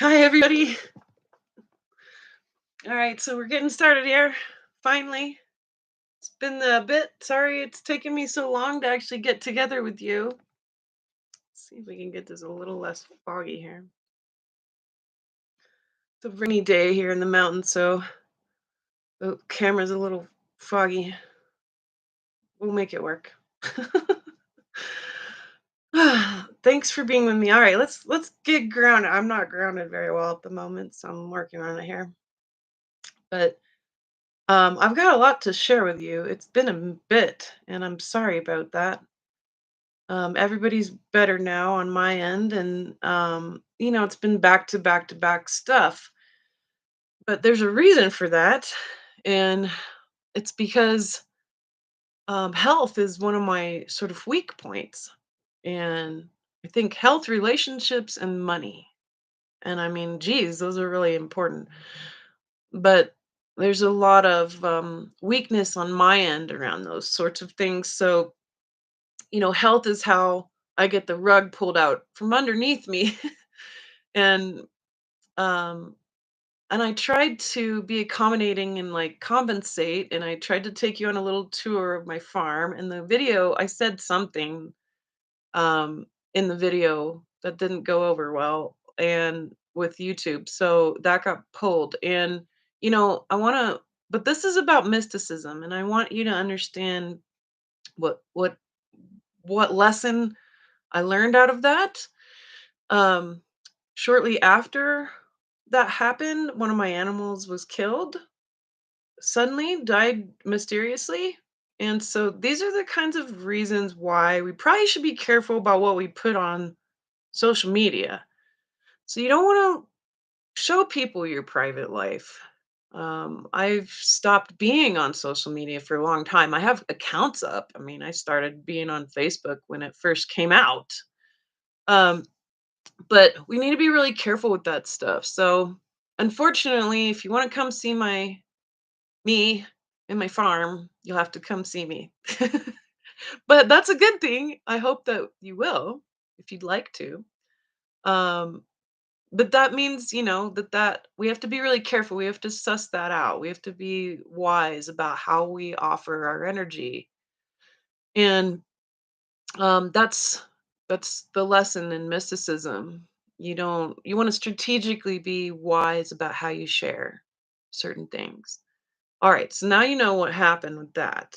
Hi, everybody. All right, so we're getting started here. Finally, it's been a bit. Sorry it's taken me so long to actually get together with you. See if we can get this a little less foggy here. It's a rainy day here in the mountains, so the camera's a little foggy. We'll make it work. Thanks for being with me. All right, let's get grounded. I'm not grounded very well at the moment, so I'm working on it here. But I've got a lot to share with you. It's been a bit, and I'm sorry about that. Everybody's better now on my end, and it's been back to back to back stuff. But there's a reason for that, and it's because health is one of my sort of weak points, and I think health, relationships, and money. And I mean, geez, those are really important. But there's a lot of weakness on my end around those sorts of things. So health is how I get the rug pulled out from underneath me. and um and I tried to be accommodating and like compensate, and I tried to take you on a little tour of my farm. In the video I said something um in the video that didn't go over well and with YouTube, so that got pulled. And I want to, but this is about mysticism, and I want you to understand what what what lesson I learned out of that. Um, Shortly after that happened, one of my animals was killed suddenly, died mysteriously. And so these are the kinds of reasons why we probably should be careful about what we put on social media. So you don't want to show people your private life. I've stopped being on social media for a long time. I have accounts up. I mean, I started being on Facebook when it first came out. Um, But we need to be really careful with that stuff. So, unfortunately, if you want to come see me and my farm, you'll have to come see me. But that's a good thing. I hope that you will if you'd like to. Um but that means, that we have to be really careful. We have to suss that out. We have to be wise about how we offer our energy. And that's the lesson in mysticism. You want to strategically be wise about how you share certain things. All right, so now you know what happened with that.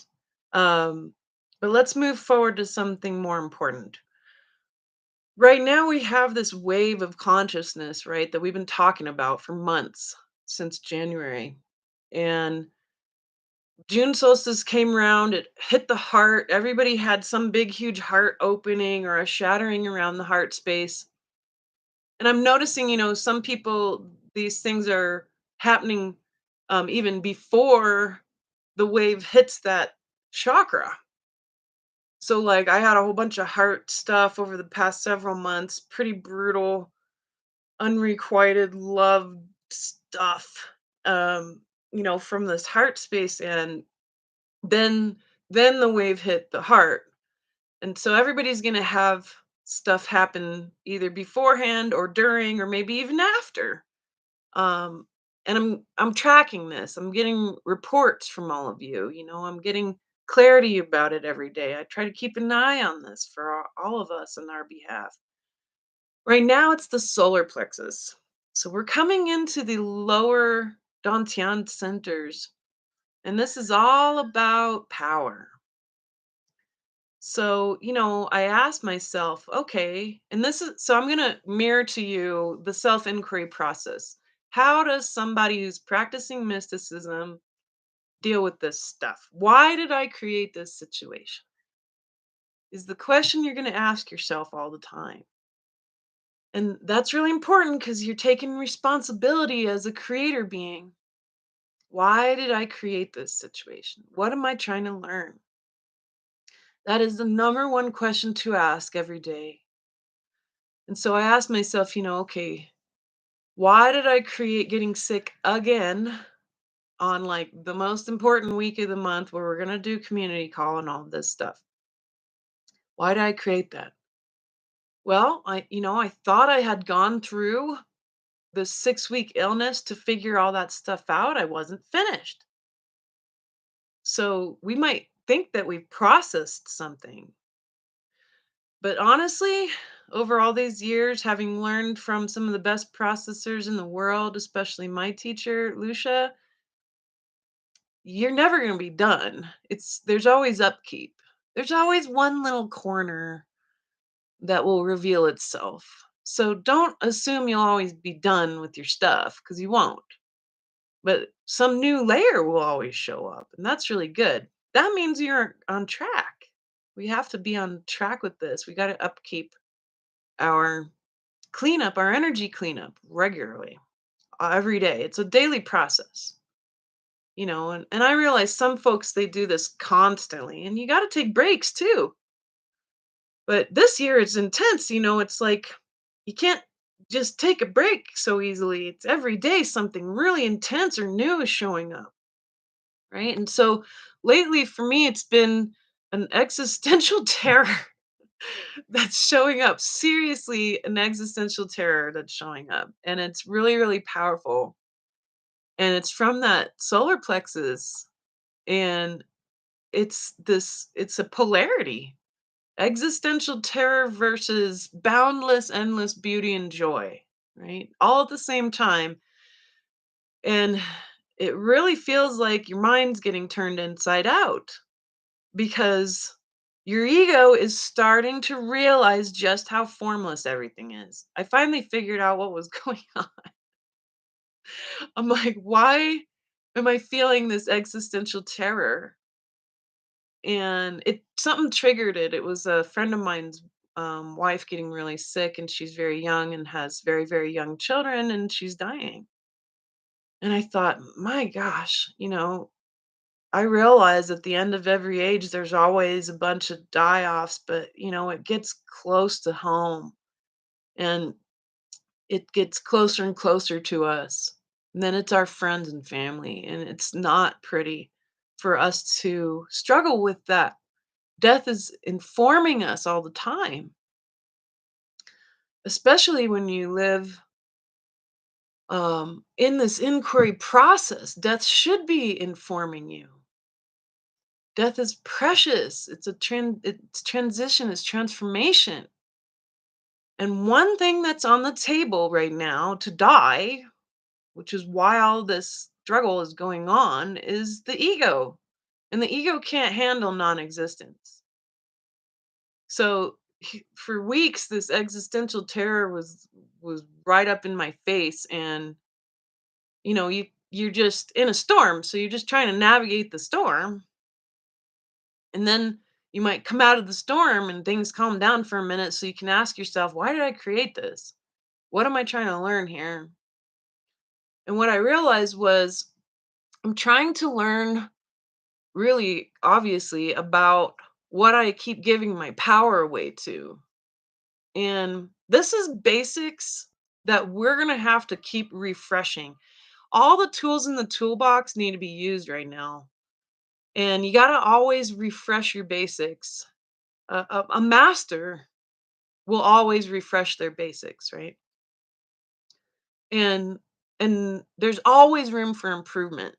Um, but let's move forward to something more important. Right now, we have this wave of consciousness, right, that we've been talking about for months since January. And June solstice came around, it hit the heart. Everybody had some big, huge heart opening or a shattering around the heart space. And I'm noticing, some people, these things are happening even before the wave hits that chakra. So, like, I had a whole bunch of heart stuff over the past several months, pretty brutal, unrequited love stuff, um, from this heart space. And then then the wave hit the heart. And so everybody's going to have stuff happen either beforehand or during or maybe even after. Um and I'm tracking this. I'm getting reports from all of you. I'm getting clarity about it every day. I try to keep an eye on this for all of us on our behalf. Right now it's the solar plexus. So we're coming into the lower Dantian centers, and this is all about power. So, I asked myself, okay, and this is so I'm going to mirror to you the self inquiry process. How does somebody who's practicing mysticism deal with this stuff? Why did I create this situation? Is the question you're going to ask yourself all the time. And that's really important because you're taking responsibility as a creator being. Why did I create this situation? What am I trying to learn? That is the number one question to ask every day. And so I asked myself, okay, why did I create getting sick again on like the most important week of the month where we're going to do community call and all this stuff? Why did I create that? Well, I thought I had gone through the 6-week illness to figure all that stuff out, I wasn't finished. So we might think that we've processed something, but honestly, over all these years, having learned from some of the best processors in the world, especially my teacher, Lucia, you're never going to be done. There's always upkeep. There's always one little corner that will reveal itself. So don't assume you'll always be done with your stuff because you won't. But some new layer will always show up, and that's really good. That means you're on track. We have to be on track with this. We got to upkeep our cleanup, our energy cleanup regularly, every day. It's a daily process, and I realize some folks they do this constantly, and you got to take breaks too. But this year it's intense, it's like you can't just take a break so easily. It's every day something really intense or new is showing up, right? And so lately for me it's been an existential terror that's showing up. Seriously, an existential terror that's showing up. And it's really, really powerful. And it's from that solar plexus. And it's a polarity. Existential terror versus boundless, endless beauty and joy, right? All at the same time. And it really feels like your mind's getting turned inside out because your ego is starting to realize just how formless everything is. I finally figured out what was going on. I'm like, why am I feeling this existential terror? And it something triggered it. It was a friend of mine's wife getting really sick, and she's very young and has very, very young children, and she's dying. And I thought, my gosh, I realize at the end of every age, there's always a bunch of die offs, but it gets close to home and it gets closer and closer to us. And then it's our friends and family, and it's not pretty for us to struggle with that. Death is informing us all the time, especially when you live in this inquiry process. Death should be informing you. Death is precious. It's transition, it's transformation. And one thing that's on the table right now to die, which is why all this struggle is going on, is the ego. And the ego can't handle non-existence. So for weeks this existential terror was right up in my face, and you're just in a storm, so you're just trying to navigate the storm. And then you might come out of the storm and things calm down for a minute so you can ask yourself, why did I create this? What am I trying to learn here? And what I realized was I'm trying to learn really obviously about what I keep giving my power away to. And this is basics that we're going to have to keep refreshing. All the tools in the toolbox need to be used right now. And you got to always refresh your basics. A master will always refresh their basics, right? And and there's always room for improvement.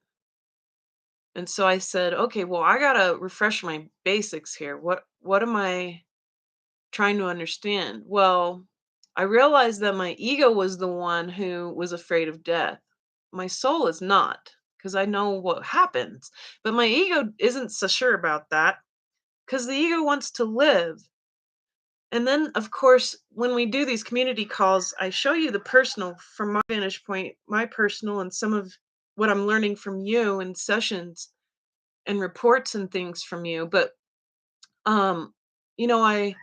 And so I said, okay, well, I gotta refresh my basics here. What am I trying to understand? Well, I realized that my ego was the one who was afraid of death. My soul is not, because I know what happens. But my ego isn't so sure about that because the ego wants to live. And then, of course, when we do these community calls, I show you the personal from my vantage point, my personal, and some of what I'm learning from you in sessions and reports and things from you. But um, you know, I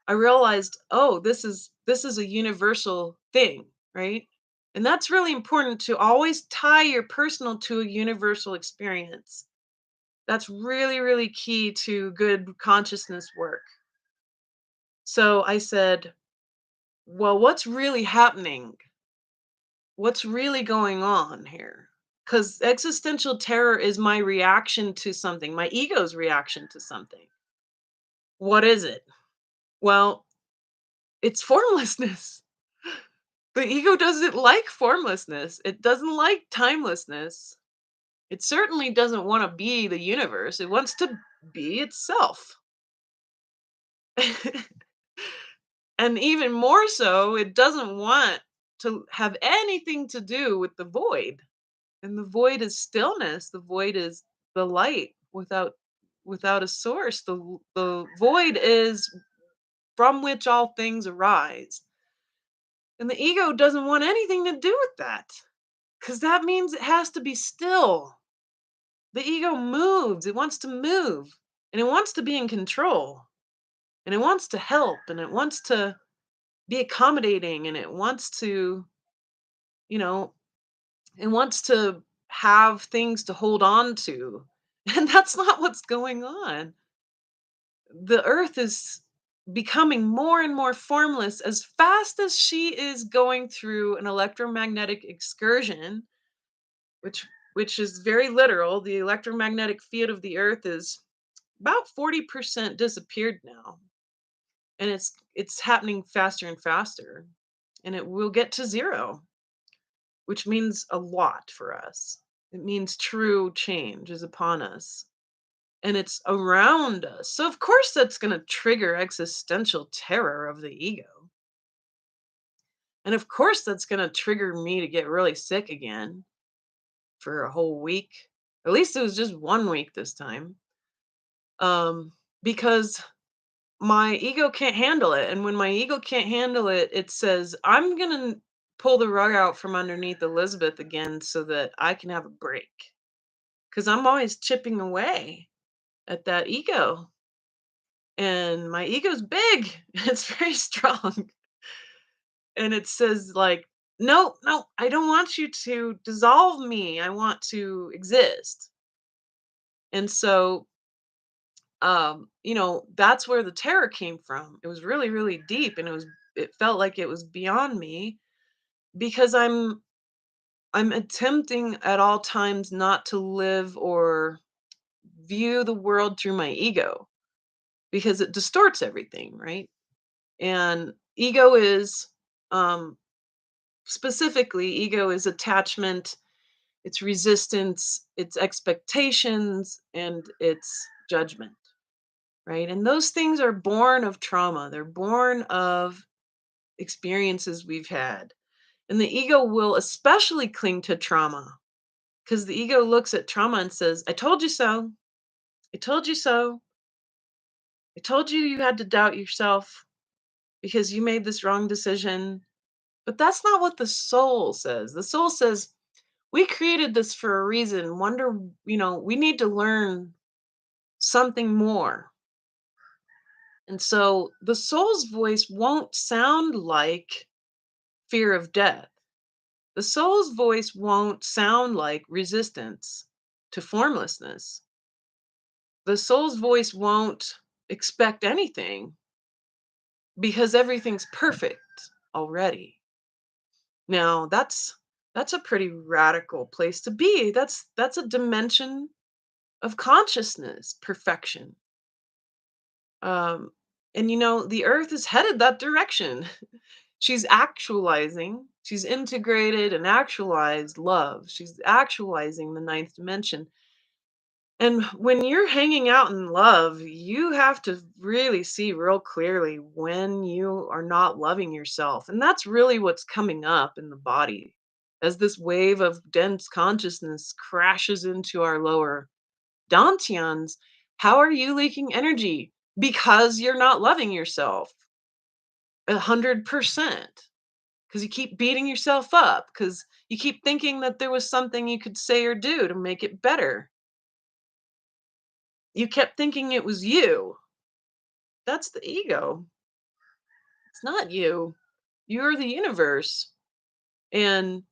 realized, oh, this is a universal thing, right? And that's really important to always tie your personal to a universal experience. That's really, really key to good consciousness work. So I said, well, what's really happening? What's really going on here? Because existential terror is my reaction to something, my ego's reaction to something. What is it? Well, it's formlessness. The ego doesn't like formlessness. It doesn't like timelessness. It certainly doesn't want to be the universe. It wants to be itself. And even more so, it doesn't want to have anything to do with the void. And the void is stillness. The void is the light without a source. The void is from which all things arise. And the ego doesn't want anything to do with that because that means it has to be still. The ego moves, it wants to move, and it wants to be in control, and it wants to help, and it wants to be accommodating, and it wants to, you know, it wants to have things to hold on to. And that's not what's going on. The earth is becoming more and more formless as fast as she is going through an electromagnetic excursion, which is very literal. The electromagnetic field of the earth is about 40% disappeared now, and it's happening faster and faster, and it will get to zero, which means a lot for us. It means true change is upon us, and it's around us. So of course that's going to trigger existential terror of the ego. And of course that's going to trigger me to get really sick again for a whole week. At least it was just 1 week this time. Because my ego can't handle it, and when my ego can't handle it, it says, "I'm gonna pull the rug out from underneath Elizabeth again so that I can have a break." Because 'Cause I'm always chipping away at that ego, and my ego's big, it's very strong, and it says, like, "No, no, I don't want you to dissolve me, I want to exist." And so, that's where the terror came from. It was really, really deep, and it felt like it was beyond me because I'm attempting at all times not to live or view the world through my ego because it distorts everything, right? And ego is um specifically ego is attachment, it's resistance, it's expectations, and it's judgment, right? And those things are born of trauma. They're born of experiences we've had. And the ego will especially cling to trauma because the ego looks at trauma and says, "I told you so. I told you so. I told you you had to doubt yourself because you made this wrong decision." But that's not what the soul says. The soul says, "We created this for a reason. We need to learn something more." And so the soul's voice won't sound like fear of death. The soul's voice won't sound like resistance to formlessness. The soul's voice won't expect anything because everything's perfect already. Now, that's a pretty radical place to be. That's a dimension of consciousness, perfection. Um and the earth is headed that direction. She's actualizing, she's integrated and actualized love. She's actualizing the ninth dimension. And when you're hanging out in love, you have to really see real clearly when you are not loving yourself. And that's really what's coming up in the body as this wave of dense consciousness crashes into our lower dantians. How are you leaking energy? Because you're not loving yourself 100%. Because you keep beating yourself up, because you keep thinking that there was something you could say or do to make it better. You kept thinking it was you. That's the ego. It's not you. You're the universe. And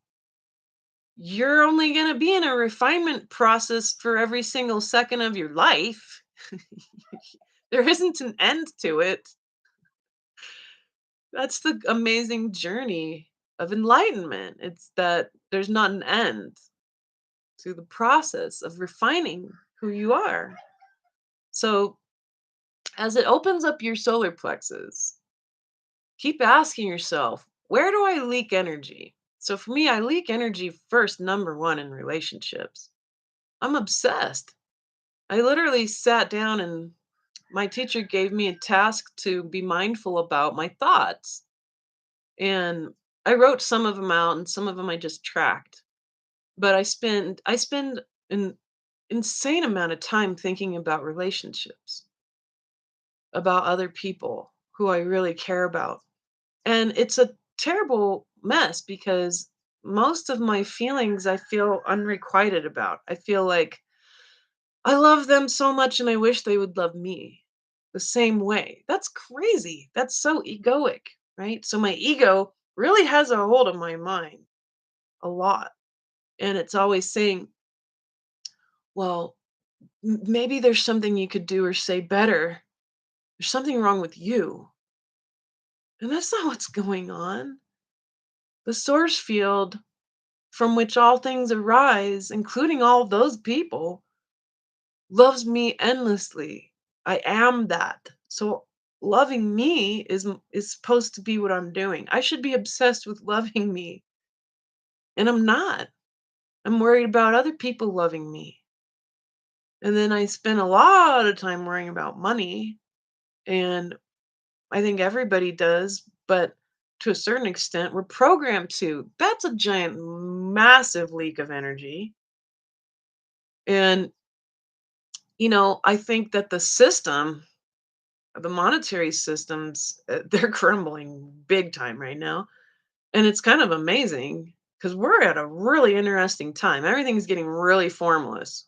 you're only going to be in a refinement process for every single second of your life. There isn't an end to it. That's the amazing journey of enlightenment. It's that there's not an end to the process of refining who you are. So, as it opens up your solar plexus, keep asking yourself, where do I leak energy? So for me, I leak energy first, number one, in relationships. I'm obsessed. I literally sat down and my teacher gave me a task to be mindful about my thoughts. And I wrote some of them out and some of them I just tracked. But I spend an insane amount of time thinking about relationships, about other people who I really care about. And it's a terrible mess because most of my feelings I feel unrequited about. I feel like I love them so much and I wish they would love me the same way. That's crazy. That's so egoic, right? So my ego really has a hold of my mind a lot. And it's always saying, well, maybe there's something you could do or say better. There's something wrong with you. And that's not what's going on. The source field from which all things arise, including all those people, loves me endlessly. I am that. So loving me is supposed to be what I'm doing. I should be obsessed with loving me, and I'm not. I'm worried about other people loving me. And then I spend a lot of time worrying about money, and I think everybody does, but to a certain extent, we're programmed to. That's a giant, massive leak of energy. And, I think that the monetary systems, they're crumbling big time right now. And it's kind of amazing because we're at a really interesting time. Everything's getting really formless.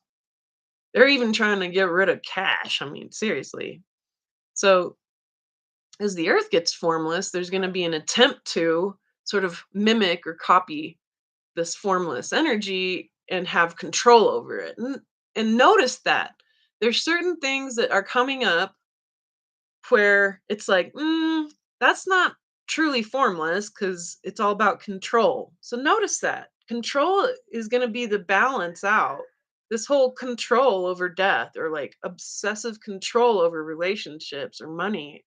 They're even trying to get rid of cash. I mean, seriously. So as the earth gets formless, there's going to be an attempt to sort of mimic or copy this formless energy and have control over it. And notice that there's certain things that are coming up where it's like, that's not truly formless because it's all about control. So notice that control is going to be the balance out. This whole control over death or like obsessive control over relationships or money,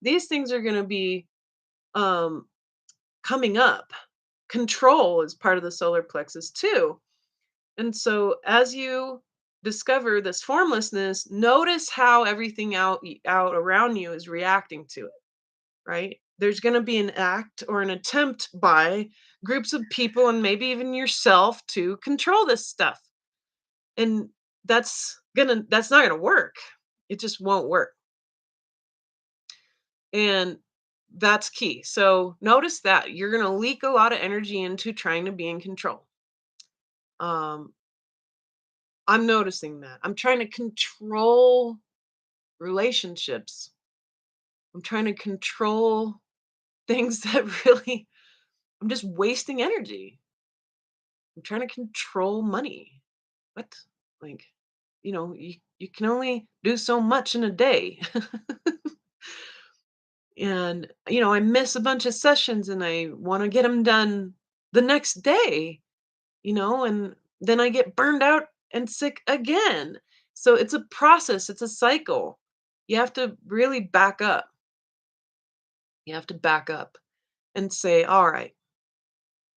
these things are going to be um, coming up. Control is part of the solar plexus too. And so as you discover this formlessness, notice how everything out around you is reacting to it, right? There's going to be an act or an attempt by groups of people and maybe even yourself to control this stuff. And that's not going to work. It just won't work. And that's key. So notice that you're going to leak a lot of energy into trying to be in control. Um, I'm noticing that. I'm trying to control relationships. I'm trying to control things that really, I'm just wasting energy. I'm trying to control money. What? Like, you can only do so much in a day. And, I miss a bunch of sessions and I want to get them done the next day, and then I get burned out and sick again. So it's a process, it's a cycle. You have to really back up. You have to back up and say, all right,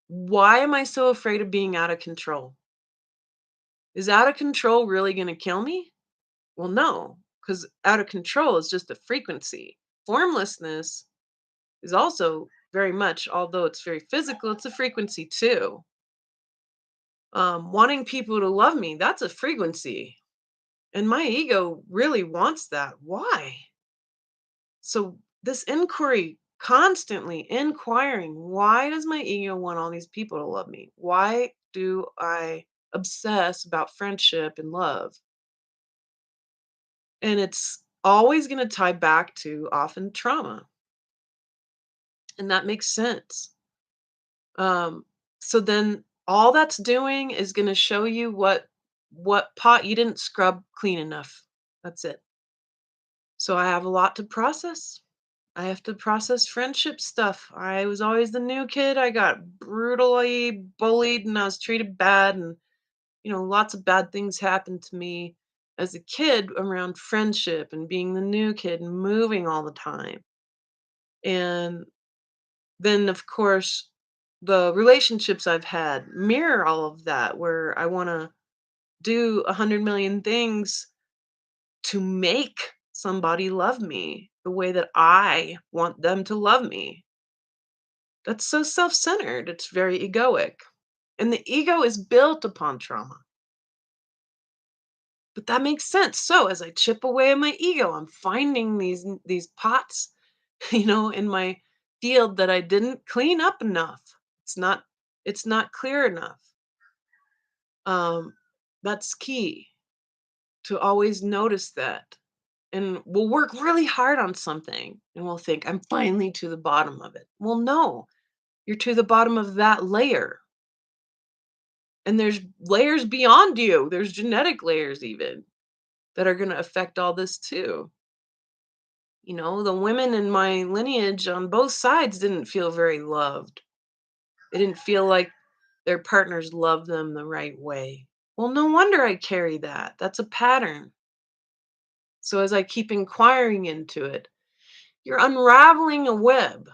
why am I so afraid of being out of control? Is out of control really going to kill me? Well, no, because out of control is just a frequency. Formlessness is also very much, although it's very physical, it's a frequency too. Wanting people to love me, that's a frequency. And my ego really wants that. Why? So, this inquiry, constantly inquiring, why does my ego want all these people to love me? Why do I obsess about friendship and love? And it's always going to tie back to often trauma. And that makes sense. Um, so then all that's doing is going to show you what pot you didn't scrub clean enough. That's it. So I have a lot to process. I have to process friendship stuff. I was always the new kid. I got brutally bullied and I was treated bad and lots of bad things happened to me as a kid around friendship and being the new kid and moving all the time. And then of course the relationships I've had mirror all of that, where I want to do 100 million things to make somebody love me the way that I want them to love me. That's so self-centered. It's very egoic. And the ego is built upon trauma. But that makes sense. So as I chip away at my ego, I'm finding these pots, in my field that I didn't clean up enough. It's not it's not clear enough. Um, that's key to always notice that. And we'll work really hard on something and we'll think, I'm finally to the bottom of it. Well, no, you're to the bottom of that layer. And there's layers beyond you. There's genetic layers even that are going to affect all this too. The women in my lineage on both sides didn't feel very loved. They didn't feel like their partners loved them the right way. Well, no wonder I carry that. That's a pattern. So as I keep inquiring into it, you're unraveling a web.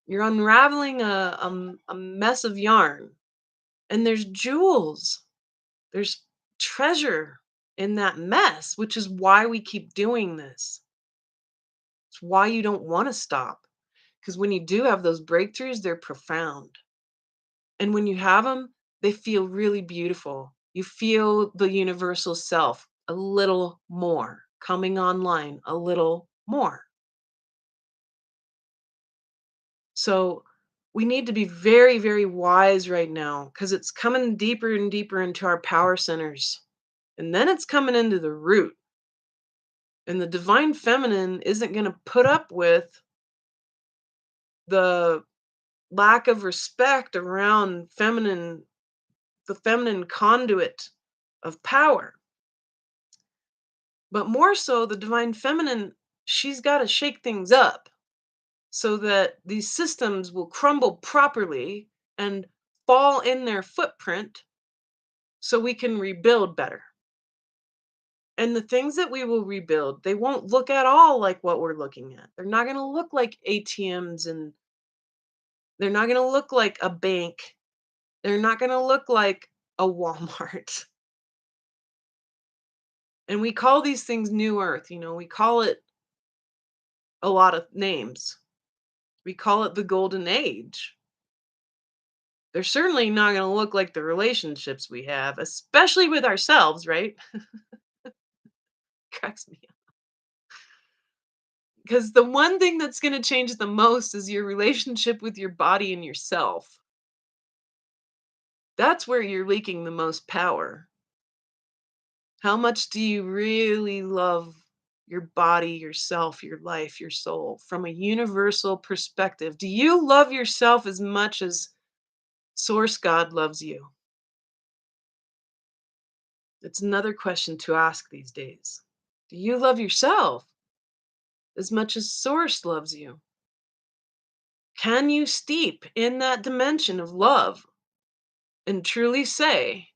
You're unraveling a mess of yarn. And there's jewels. There's treasure in that mess, which is why we keep doing this. It's why you don't want to stop. Because when you do have those breakthroughs, they're profound. And when you have them, they feel really beautiful. You feel the universal self a little more coming online, a little more. So we need to be very, very wise right now because it's coming deeper and deeper into our power centers. And then it's coming into the root. And the divine feminine isn't going to put up with the lack of respect around the feminine conduit of power. But more so, the divine feminine, she's got to shake things up so that these systems will crumble properly and fall in their footprint so we can rebuild better. And the things that we will rebuild, they won't look at all like what we're looking at. They're not going to look like ATMs, and they're not going to look like a bank. They're not going to look like a Walmart. And we call these things New Earth. We call it a lot of names. We call it the Golden Age. They're certainly not going to look like the relationships we have, especially with ourselves, right? Cracks me up. Because the one thing that's going to change the most is your relationship with your body and yourself. That's where you're leaking the most power. How much do you really love your body, yourself, your life, your soul from a universal perspective? Do you love yourself as much as Source God loves you? It's another question to ask these days. Do you love yourself as much as Source loves you? Can you steep in that dimension of love and truly say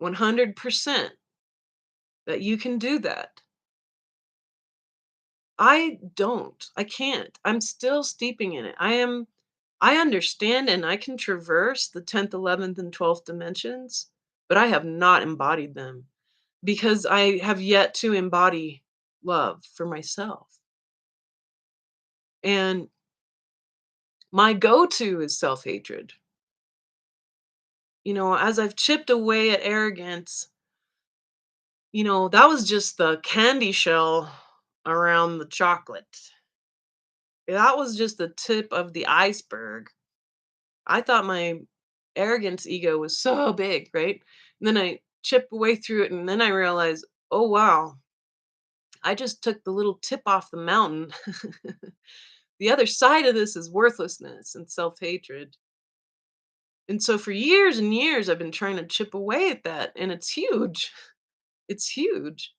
100% that you can do that? I don't. I can't. I'm still steeping in it. I understand and I can traverse the 10th, 11th, and 12th dimensions, but I have not embodied them because I have yet to embody love for myself. And my go-to is self-hatred. As I've chipped away at arrogance, that was just the candy shell around the chocolate. That was just the tip of the iceberg. I thought my arrogance ego was so big, right? And then I chip away through it and then I realized, oh wow, I just took the little tip off the mountain. The other side of this is worthlessness and self-hatred. And so for years and years I've been trying to chip away at that and it's huge. It's huge.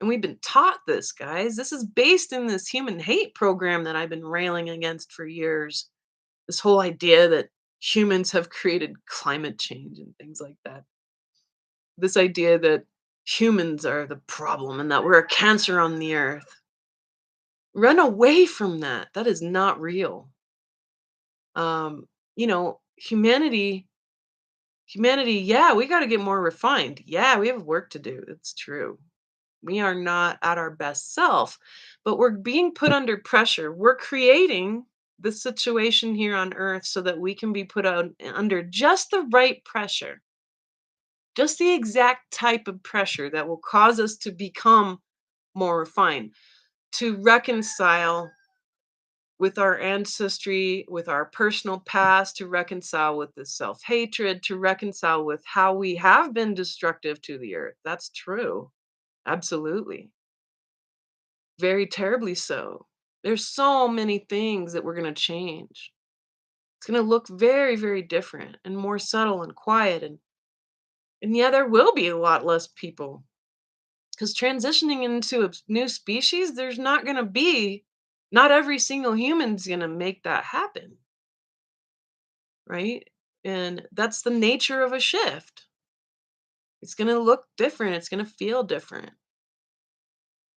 And we've been taught this, guys. This is based in this human hate program that I've been railing against for years. This whole idea that humans have created climate change and things like that. This idea that humans are the problem and that we're a cancer on the earth. Run away from that. That is not real. Um, humanity, yeah, we got to get more refined. Yeah, we have work to do. It's true. We are not at our best self, but we're being put under pressure. We're creating the situation here on earth so that we can be put under just the right pressure, just the exact type of pressure that will cause us to become more refined, to reconcile with our ancestry, with our personal past, to reconcile with the self hatred, to reconcile with how we have been destructive to the earth. That's true. Absolutely. Very terribly so. There's so many things that we're going to change. It's going to look very, very different and more subtle and quiet. And yeah, there will be a lot less people because transitioning into a new species, there's not going to be, not every single human's going to make that happen. Right? And that's the nature of a shift. It's going to look different. It's going to feel different.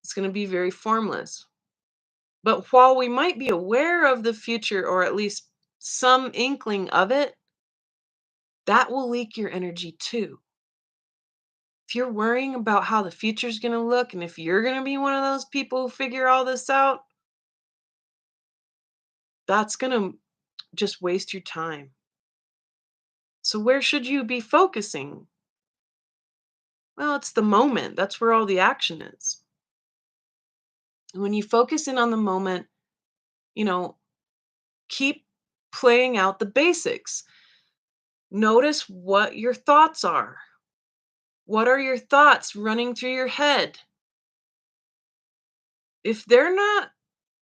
It's going to be very formless. But while we might be aware of the future, or at least some inkling of it, that will leak your energy too. If you're worrying about how the future's going to look, and if you're going to be one of those people who figure all this out, that's going to just waste your time. So, where should you be focusing? Well, it's the moment. That's where all the action is. And when you focus in on the moment, you know, keep playing out the basics. Notice what your thoughts are. What are your thoughts running through your head? If they're not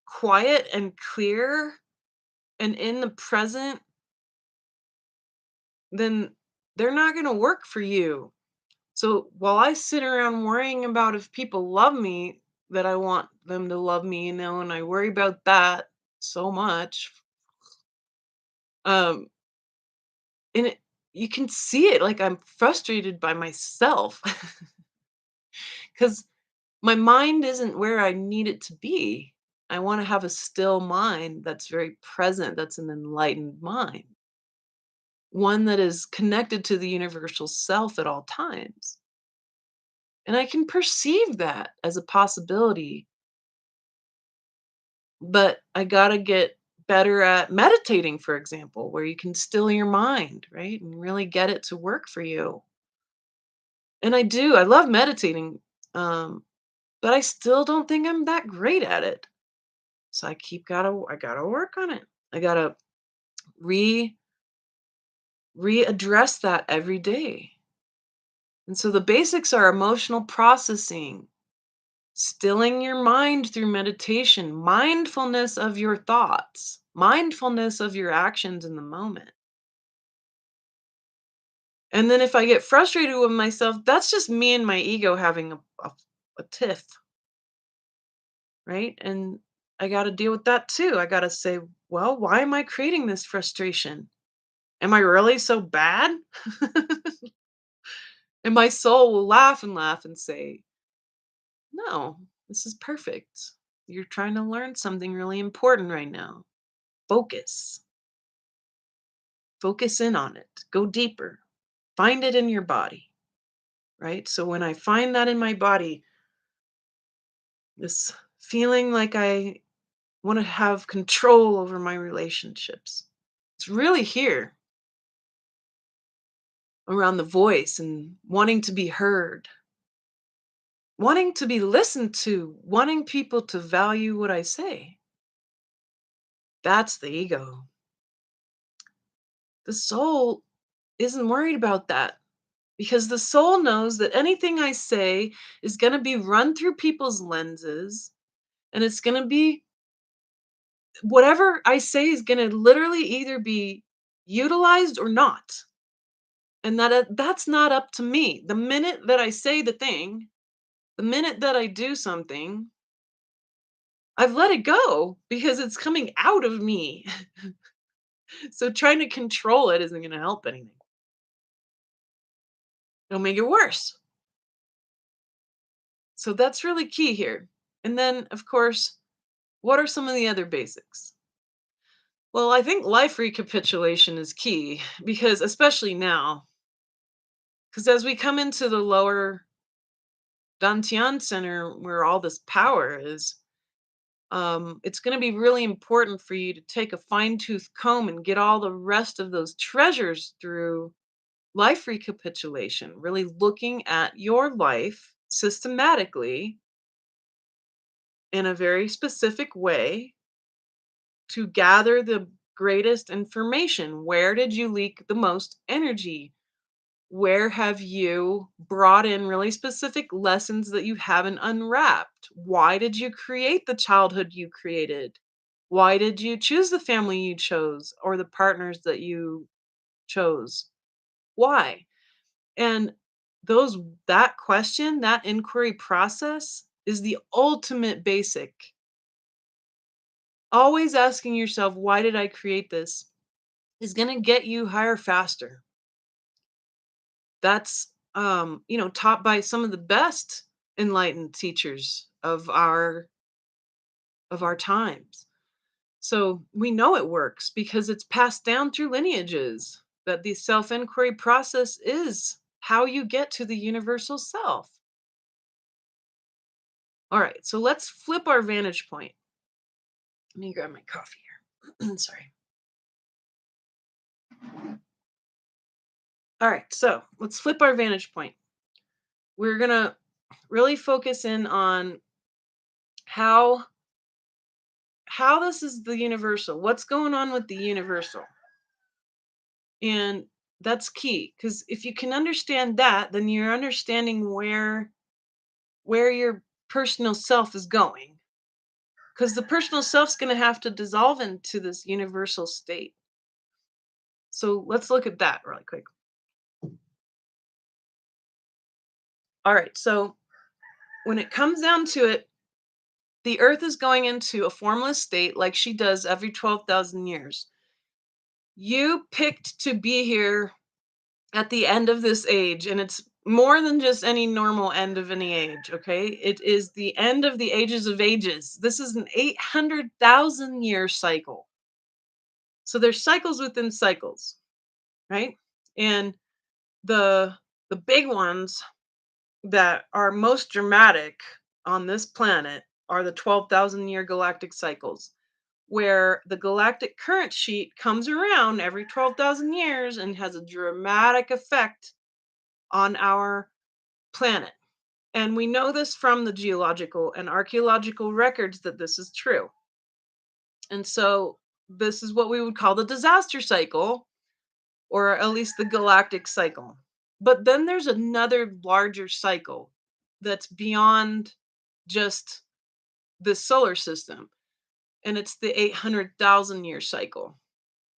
quiet and clear and in the present, then they're not going to work for you. So while I sit around worrying about if people love me, that I want them to love me, and I worry about that so much, um, and you can see it, like I'm frustrated by myself because my mind isn't where I need it to be. I want to have a still mind that's very present, that's an enlightened mind, one that is connected to the universal self at all times. And I can perceive that as a possibility, but I got to get better at meditating, for example, where you can still your mind, right? And really get it to work for you. And I do, I love meditating, um, but I still don't think I'm that great at it. So I gotta work on it. I gotta re readdress that every day. And so the basics are emotional processing, stilling your mind through meditation, mindfulness of your thoughts, mindfulness of your actions in the moment. And then if I get frustrated with myself, that's just me and my ego having a tiff, right? And I got to deal with that too. I got to say, well, why am I creating this frustration? Am I really so bad? And my soul will laugh and laugh and say, no, this is perfect. You're trying to learn something really important right now. Focus. Focus in on it. Go deeper. Find it in your body, right? So when I find that in my body, this feeling like I want to have control over my relationships, it's really here around the voice and wanting to be heard, wanting to be listened to, wanting people to value what I say. That's the ego. The soul isn't worried about that because the soul knows that anything I say is going to be run through people's lenses, and it's going to be whatever I say is going to literally either be utilized or not. And that's not up to me. The minute that I say the thing, the minute that I do something, I've let it go because it's coming out of me. So trying to control it isn't going to help anything. It'll make it worse. So that's really key here. And then, of course, what are some of the other basics? Well, I think life recapitulation is key because, especially now, because as we come into the lower Dantian center where all this power is, it's going to be really important for you to take a fine tooth comb and get all the rest of those treasures through life recapitulation, really looking at your life systematically in a very specific way to gather the greatest information. Where did you leak the most energy? Where have you brought in really specific lessons that you haven't unwrapped? Why did you create the childhood you created? Why did you choose the family you chose or the partners that you chose? Why? And those that question, that inquiry process is the ultimate basic. Always asking yourself, why did I create this? Is going to get you higher faster. That's taught by some of the best enlightened teachers of our times. So we know it works because it's passed down through lineages that the self-inquiry process is how you get to the universal self. All right, so let's flip our vantage point. Let me grab my coffee here. Sorry. All right, so let's flip our vantage point. We're going to really focus in on how this is the universal. What's going on with the universal? And that's key because if you can understand that, then you're understanding where your personal self is going. Because the personal self's going to have to dissolve into this universal state. So let's look at that really quick. All right, so when it comes down to it, the earth is going into a formless state like she does every 12,000 years. You picked to be here at the end of this age, and it's more than just any normal end of any age, okay? It is the end of the ages of ages. This is an 800,000 year cycle. So there's cycles within cycles, right? And the the big ones that are most dramatic on this planet are the 12,000 year galactic cycles, where the galactic current sheet comes around every 12,000 years and has a dramatic effect on our planet. And we know this from the geological and archaeological records that this is true. And so this is what we would call the disaster cycle, or at least the galactic cycle. But then there's another larger cycle that's beyond just the solar system, and it's the 800,000 year cycle.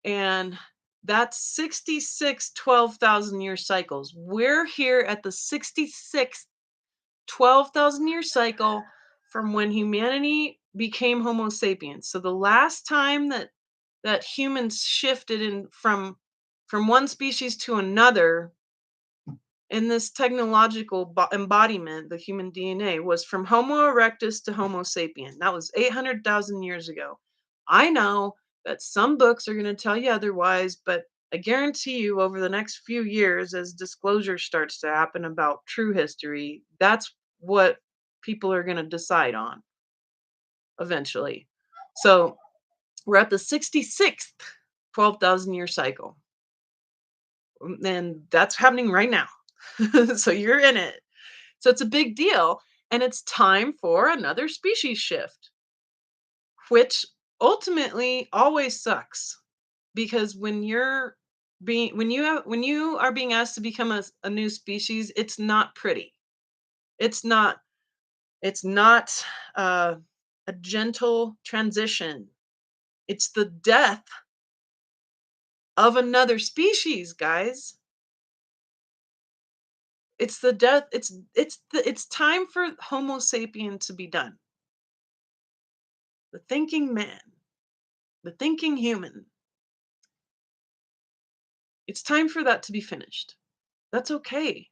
And that's 66 12,000 year cycles. We're here at the 66th 12,000 year cycle from when humanity became Homo sapiens. So the last time that humans shifted in from one species to another in this technological embodiment, the human DNA was from Homo erectus to Homo sapien. That was 800,000 years ago. I know that some books are going to tell you otherwise, but I guarantee you over the next few years, as disclosure starts to happen about true history, that's what people are going to decide on eventually. So we're at the 66th 12,000 year cycle. And that's happening right now. So you're in it. So it's a big deal. And it's time for another species shift, which ultimately always sucks because when you are being asked to become a new species, it's not pretty. It's not it's not uh, a gentle transition. It's the death of another species, guys. It's the death. It's time for Homo sapien to be done. The thinking man, the thinking human. It's time for that to be finished. That's okay.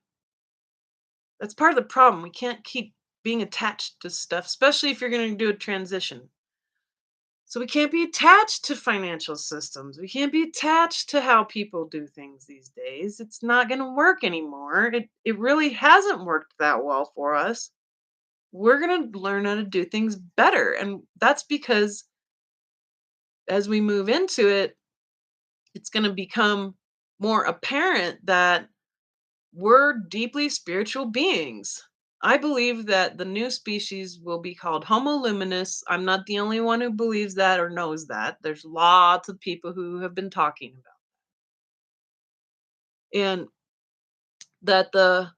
That's part of the problem. We can't keep being attached to stuff, especially if you're going to do a transition. So we can't be attached to financial systems. We can't be attached to how people do things these days. It's not going to work anymore. It really hasn't worked that well for us. We're going to learn how to do things better. And that's because as we move into it, it's going to become more apparent that we're deeply spiritual beings. I believe that the new species will be called Homo luminous. I'm not the only one who believes that or knows that. There's lots of people who have been talking about and that the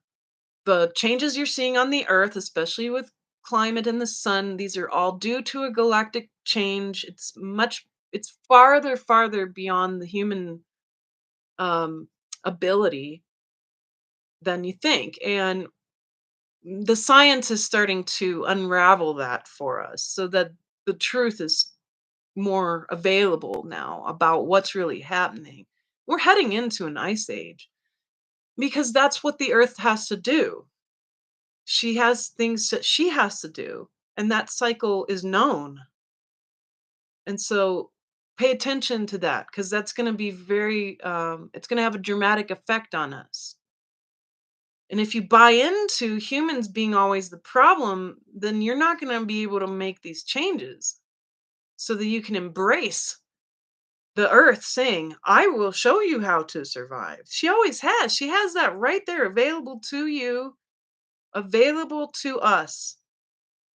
changes you're seeing on the earth, especially with climate and the sun, these are all due to a galactic change. It's farther beyond the human um ability than you think. And the science is starting to unravel that for us so that the truth is more available now about what's really happening. We're heading into an ice age because that's what the earth has to do. She has things that she has to do, and that cycle is known. And so pay attention to that because that's going to be it's going to have a dramatic effect on us. And if you buy into humans being always the problem, then you're not going to be able to make these changes so that you can embrace the earth saying, I will show you how to survive. She always has. She has that right there available to you, available to us.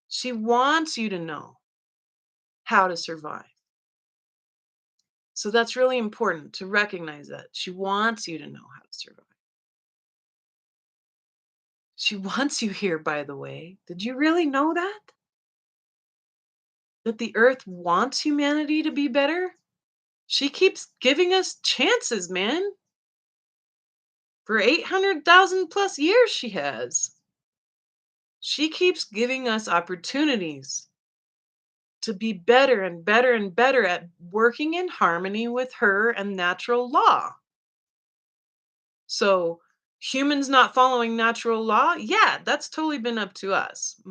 She wants you to know how to survive. So that's really important to recognize that. She wants you to know how to survive. She wants you here, by the way. Did you really know that? That the earth wants humanity to be better? She keeps giving us chances, man. For 800,000 plus years, she has. She keeps giving us opportunities to be better and better and better at working in harmony with her and natural law. So, humans not following natural law, yeah, that's totally been up to us.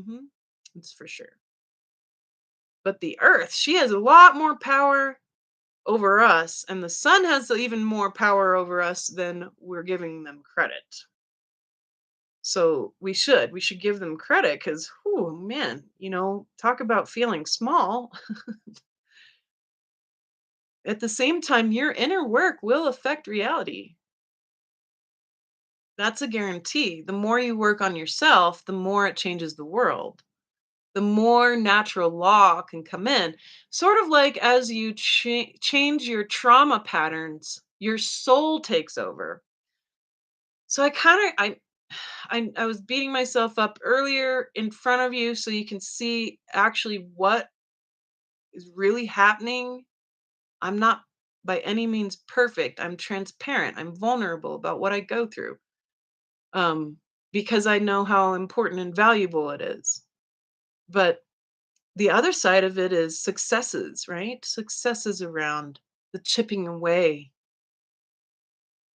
That's for sure. But the earth, she has a lot more power over us, and the sun has even more power over us than we're giving them credit. So we should give them credit because, oh man, talk about feeling small. At the same time, your inner work will affect reality. That's a guarantee. The more you work on yourself, the more it changes the world. The more natural law can come in. Sort of like as you change your trauma patterns, your soul takes over. So I was beating myself up earlier in front of you so you can see actually what is really happening. I'm not by any means perfect. I'm transparent. I'm vulnerable about what I go through. Um because I know how important and valuable it is. But the other side of it is successes, right? Successes around the chipping away.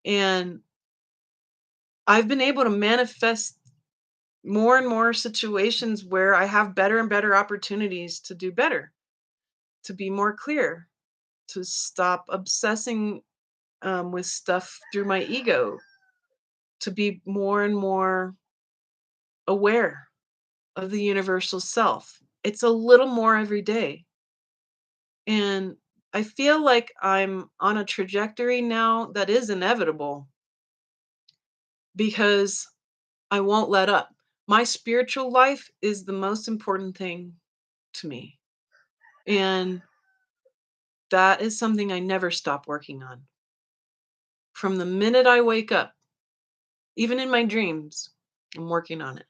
And I've been able to manifest more and more situations where I have better and better opportunities to do better, to be more clear, to stop obsessing with stuff through my ego, to be more and more aware of the universal self. It's a little more every day. And I feel like I'm on a trajectory now that is inevitable because I won't let up. My spiritual life is the most important thing to me. And that is something I never stop working on. From the minute I wake up, even in my dreams, I'm working on it.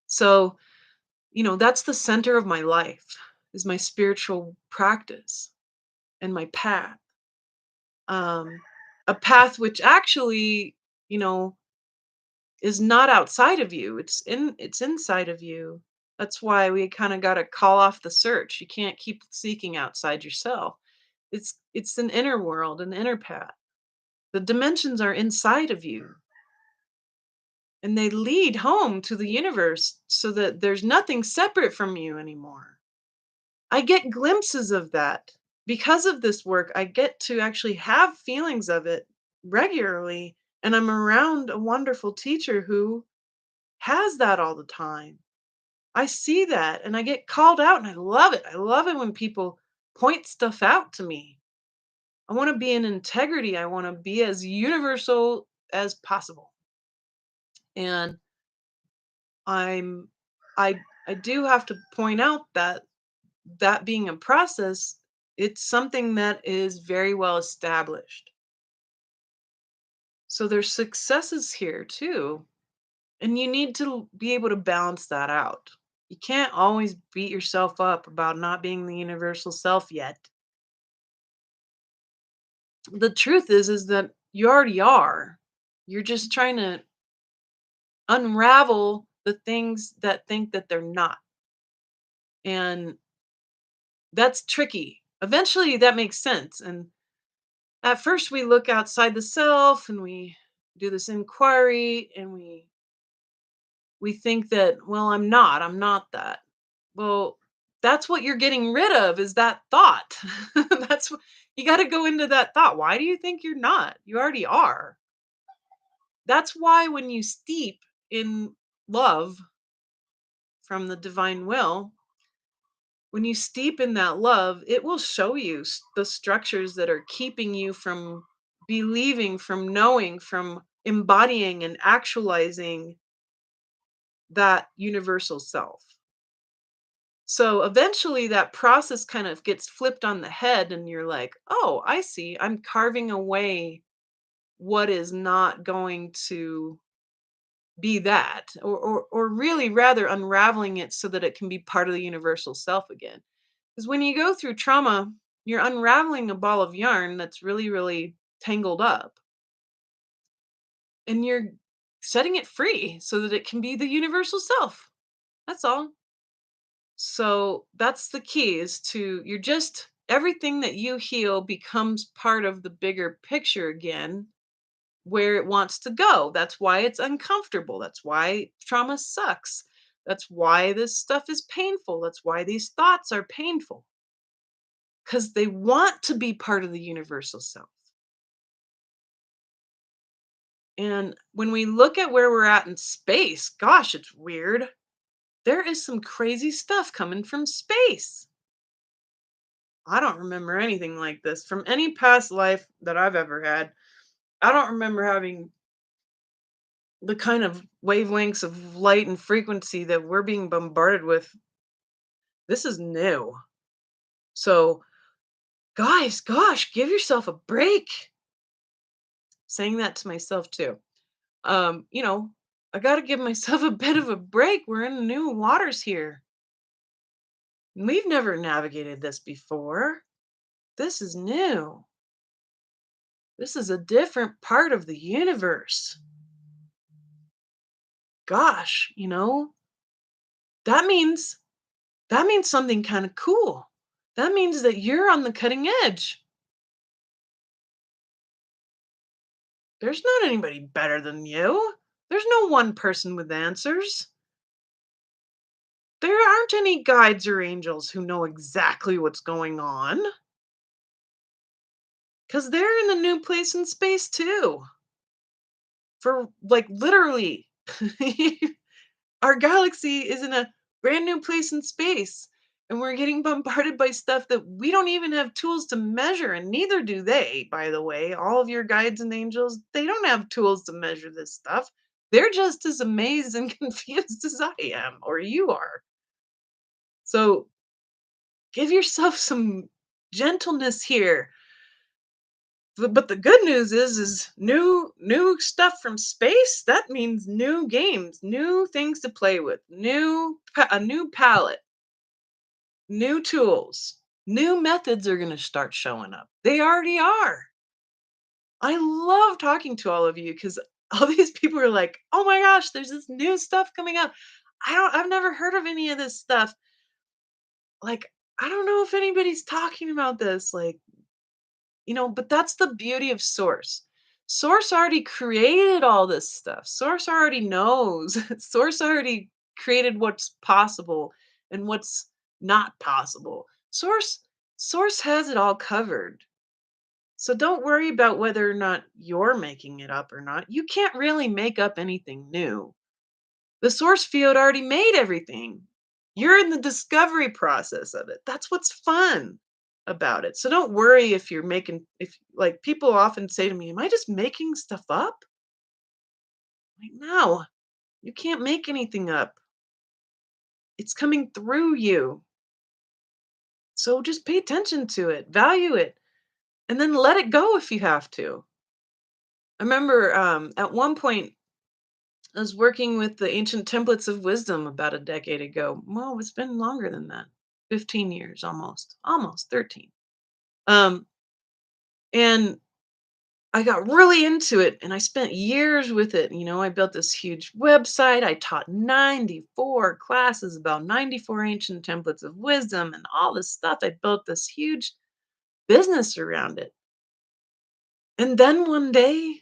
So, that's the center of my life is my spiritual practice and my path. Um, a path which actually, you know, is not outside of you. It's inside of you. That's why we kind of got to call off the search. You can't keep seeking outside yourself. It's an inner world, an inner path. The dimensions are inside of you and they lead home to the universe so that there's nothing separate from you anymore. I get glimpses of that. Because of this work, I get to actually have feelings of it regularly, and I'm around a wonderful teacher who has that all the time. I see that and I get called out and I love it. I love it when people point stuff out to me. I want to be in integrity. I want to be as universal as possible. And I'm I I do have to point out that that being a process, it's something that is very well established. So there's successes here too. And you need to be able to balance that out. You can't always beat yourself up about not being the universal self yet. The truth is that you already are. You're just trying to unravel the things that think that they're not. And that's tricky. Eventually that makes sense. And at first we look outside the self and we do this inquiry and we think that, well, I'm not that. Well, that's what you're getting rid of is that thought. That's what you got to go into that thought. Why do you think you're not? You already are. That's why when you steep in love from the divine will, when you steep in that love, it will show you the structures that are keeping you from believing, from knowing, from embodying and actualizing that universal self. So eventually that process kind of gets flipped on the head and you're like, "Oh, I see. I'm carving away what is not going to be that." Or really rather unraveling it so that it can be part of the universal self again. Because when you go through trauma, you're unraveling a ball of yarn that's really, really tangled up and you're setting it free so that it can be the universal self. That's all. So that's the key is to you're just everything that you heal becomes part of the bigger picture again where it wants to go. That's why it's uncomfortable. That's why trauma sucks. That's why this stuff is painful. That's why these thoughts are painful because they want to be part of the universal self. And when we look at where we're at in space, gosh, it's weird. There is some crazy stuff coming from space. I don't remember anything like this from any past life that I've ever had. I don't remember having the kind of wavelengths of light and frequency that we're being bombarded with. This is new. So, guys, gosh, give yourself a break. Saying that to myself too. Um, you know, I got to give myself a bit of a break. We're in new waters here. We've never navigated this before. This is new. This is a different part of the universe. Gosh, that means that means something kind of cool. That means that you're on the cutting edge. There's not anybody better than you. There's no one person with answers. There aren't any guides or angels who know exactly what's going on because they're in a new place in space too. For like literally, our galaxy is in a brand new place in space. And we're getting bombarded by stuff that we don't even have tools to measure, and neither do they, by the way. All of your guides and angels, they don't have tools to measure this stuff. They're just as amazed and confused as I am, or you are. So give yourself some gentleness here. But the good news is new stuff from space. That means new games, new things to play with, a new palette, new tools, new methods are going to start showing up. They already are. I love talking to all of you because all these people are like, "Oh my gosh, there's this new stuff coming up. I've never heard of any of this stuff. Like, I don't know if anybody's talking about this." Like, but that's the beauty of Source. Source already created all this stuff. Source already knows. Source already created what's possible and what's not possible. Source Source has it all covered. So don't worry about whether or not you're making it up or not. You can't really make up anything new. The source field already made everything. You're in the discovery process of it. That's what's fun about it. So don't worry if you're making if like people often say to me, "Am I just making stuff up?" Like, no, you can't make anything up. It's coming through you. So just pay attention to it, value it, and then let it go if you have to. I remember at one point I was working with the ancient templates of wisdom about a decade ago. Well, it's been longer than that. 15 years almost. Almost 13. Um and I got really into it and I spent years with it. I built this huge website. I taught 94 classes about 94 ancient templates of wisdom and all this stuff. I built this huge business around it. And then one day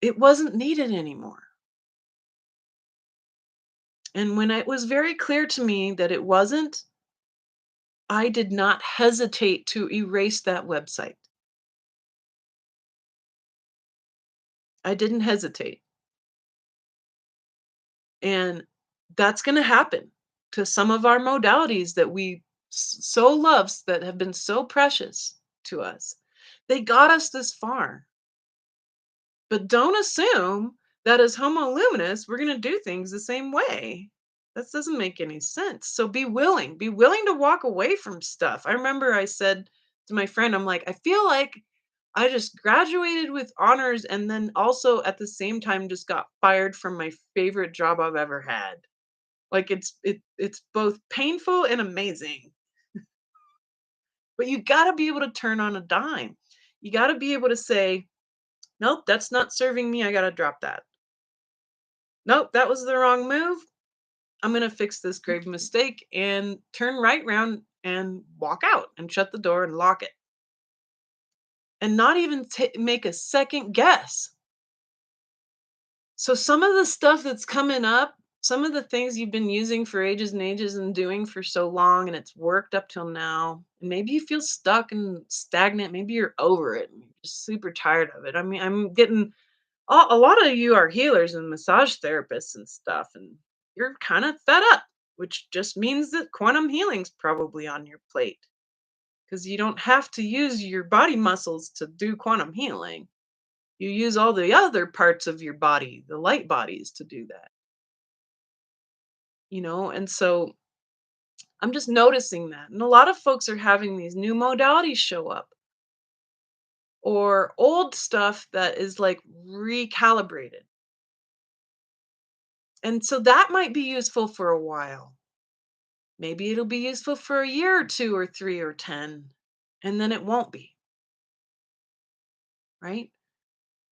it wasn't needed anymore. And when it was very clear to me that it wasn't, I did not hesitate to erase that website. I didn't hesitate. And that's going to happen to some of our modalities that we so love, that have been so precious to us. They got us this far. But don't assume that as Homo luminous, we're going to do things the same way. That doesn't make any sense. So be willing to walk away from stuff. I remember I said to my friend, I'm like, I feel like I just graduated with honors and then also at the same time just got fired from my favorite job I've ever had. Like it's both painful and amazing. But you got to be able to turn on a dime. You got to be able to say, "Nope, that's not serving me. I got to drop that. Nope, that was the wrong move. I'm going to fix this grave mistake and turn right round and walk out and shut the door and lock it." And not even make a second guess. So some of the stuff that's coming up, some of the things you've been using for ages and ages and doing for so long and it's worked up till now, and maybe you feel stuck and stagnant, maybe you're over it and you're just super tired of it. I mean, I'm getting a lot of you are healers and massage therapists and stuff, and you're kind of fed up, which just means that quantum healing's probably on your plate because you don't have to use your body muscles to do quantum healing. You use all the other parts of your body, the light bodies, to do that. And so I'm just noticing that. And a lot of folks are having these new modalities show up or old stuff that is like recalibrated. And so that might be useful for a while. Maybe it'll be useful for a year or two or three or 10, and then it won't be, right?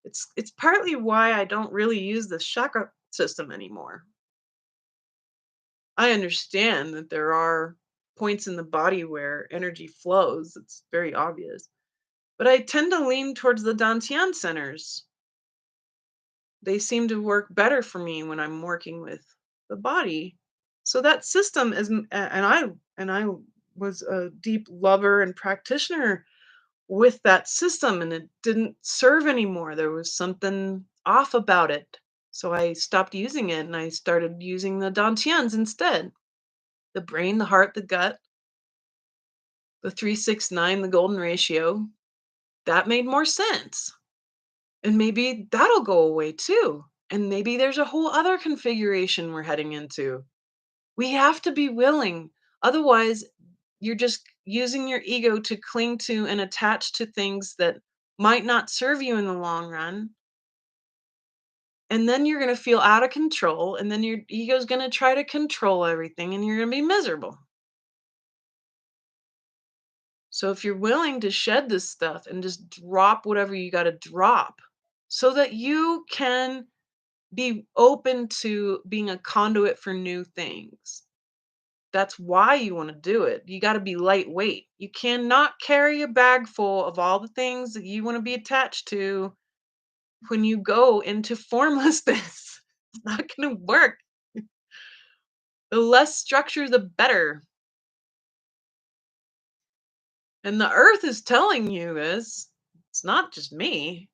It's partly why I don't really use the chakra system anymore. I understand that there are points in the body where energy flows. It's very obvious. But I tend to lean towards the Dantian centers. They seem to work better for me when I'm working with the body. So that system is and I was a deep lover and practitioner with that system and it didn't serve anymore. There was something off about it. So I stopped using it and I started using the Dantians instead. The brain, the heart, the gut, the 369, the golden ratio. That made more sense. And maybe that'll go away too. And maybe there's a whole other configuration we're heading into. We have to be willing. Otherwise, you're just using your ego to cling to and attach to things that might not serve you in the long run. And then you're going to feel out of control. And then your ego's going to try to control everything and you're going to be miserable. So if you're willing to shed this stuff and just drop whatever you got to drop so that you can be open to being a conduit for new things. That's why you want to do it. You got to be lightweight. You cannot carry a bag full of all the things that you want to be attached to when you go into formlessness. It's not going to work. The less structure, the better. And the earth is telling you this. It's not just me.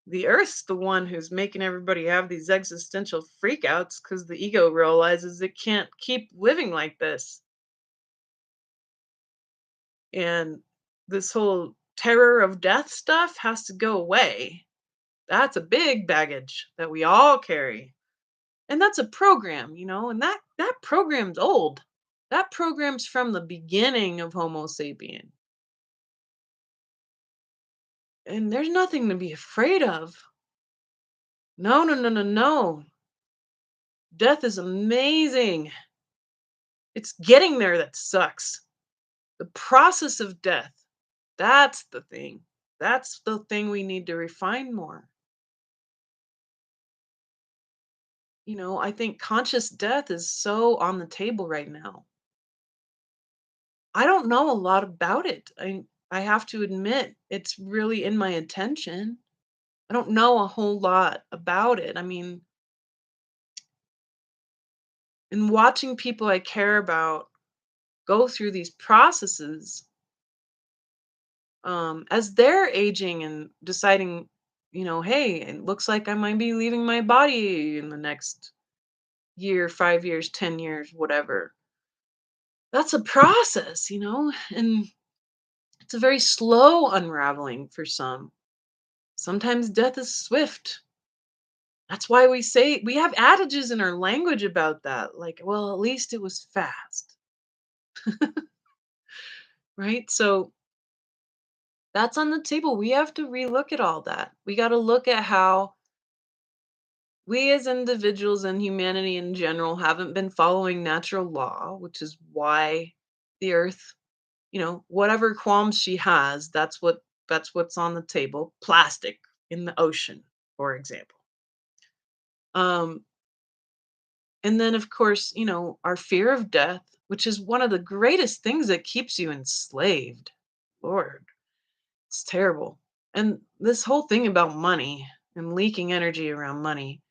The earth's the one who's making everybody have these existential freakouts because the ego realizes it can't keep living like this. And this whole terror of death stuff has to go away. That's a big baggage that we all carry. And that's a program, and that program's old. That program's from the beginning of Homo sapien. And there's nothing to be afraid of. No, no, no, no, no. Death is amazing. It's getting there that sucks. The process of death, that's the thing. That's the thing we need to refine more. I think conscious death is so on the table right now. I don't know a lot about it. I have to admit it's really in my attention. I don't know a whole lot about it. I mean, in watching people I care about go through these processes, as they're aging and deciding, hey, it looks like I might be leaving my body in the next year, 5 years, 10 years, whatever. That's a process, and it's a very slow unraveling for some. Sometimes death is swift. That's why we have adages in our language about that. Like, well, at least it was fast, right? So that's on the table. We have to relook at all that. We got to look at how we as individuals and humanity in general haven't been following natural law, which is why the earth, whatever qualms she has, that's what's on the table. Plastic in the ocean, for example. Um, and then of course, our fear of death, which is one of the greatest things that keeps you enslaved. Lord, it's terrible. And this whole thing about money and leaking energy around money.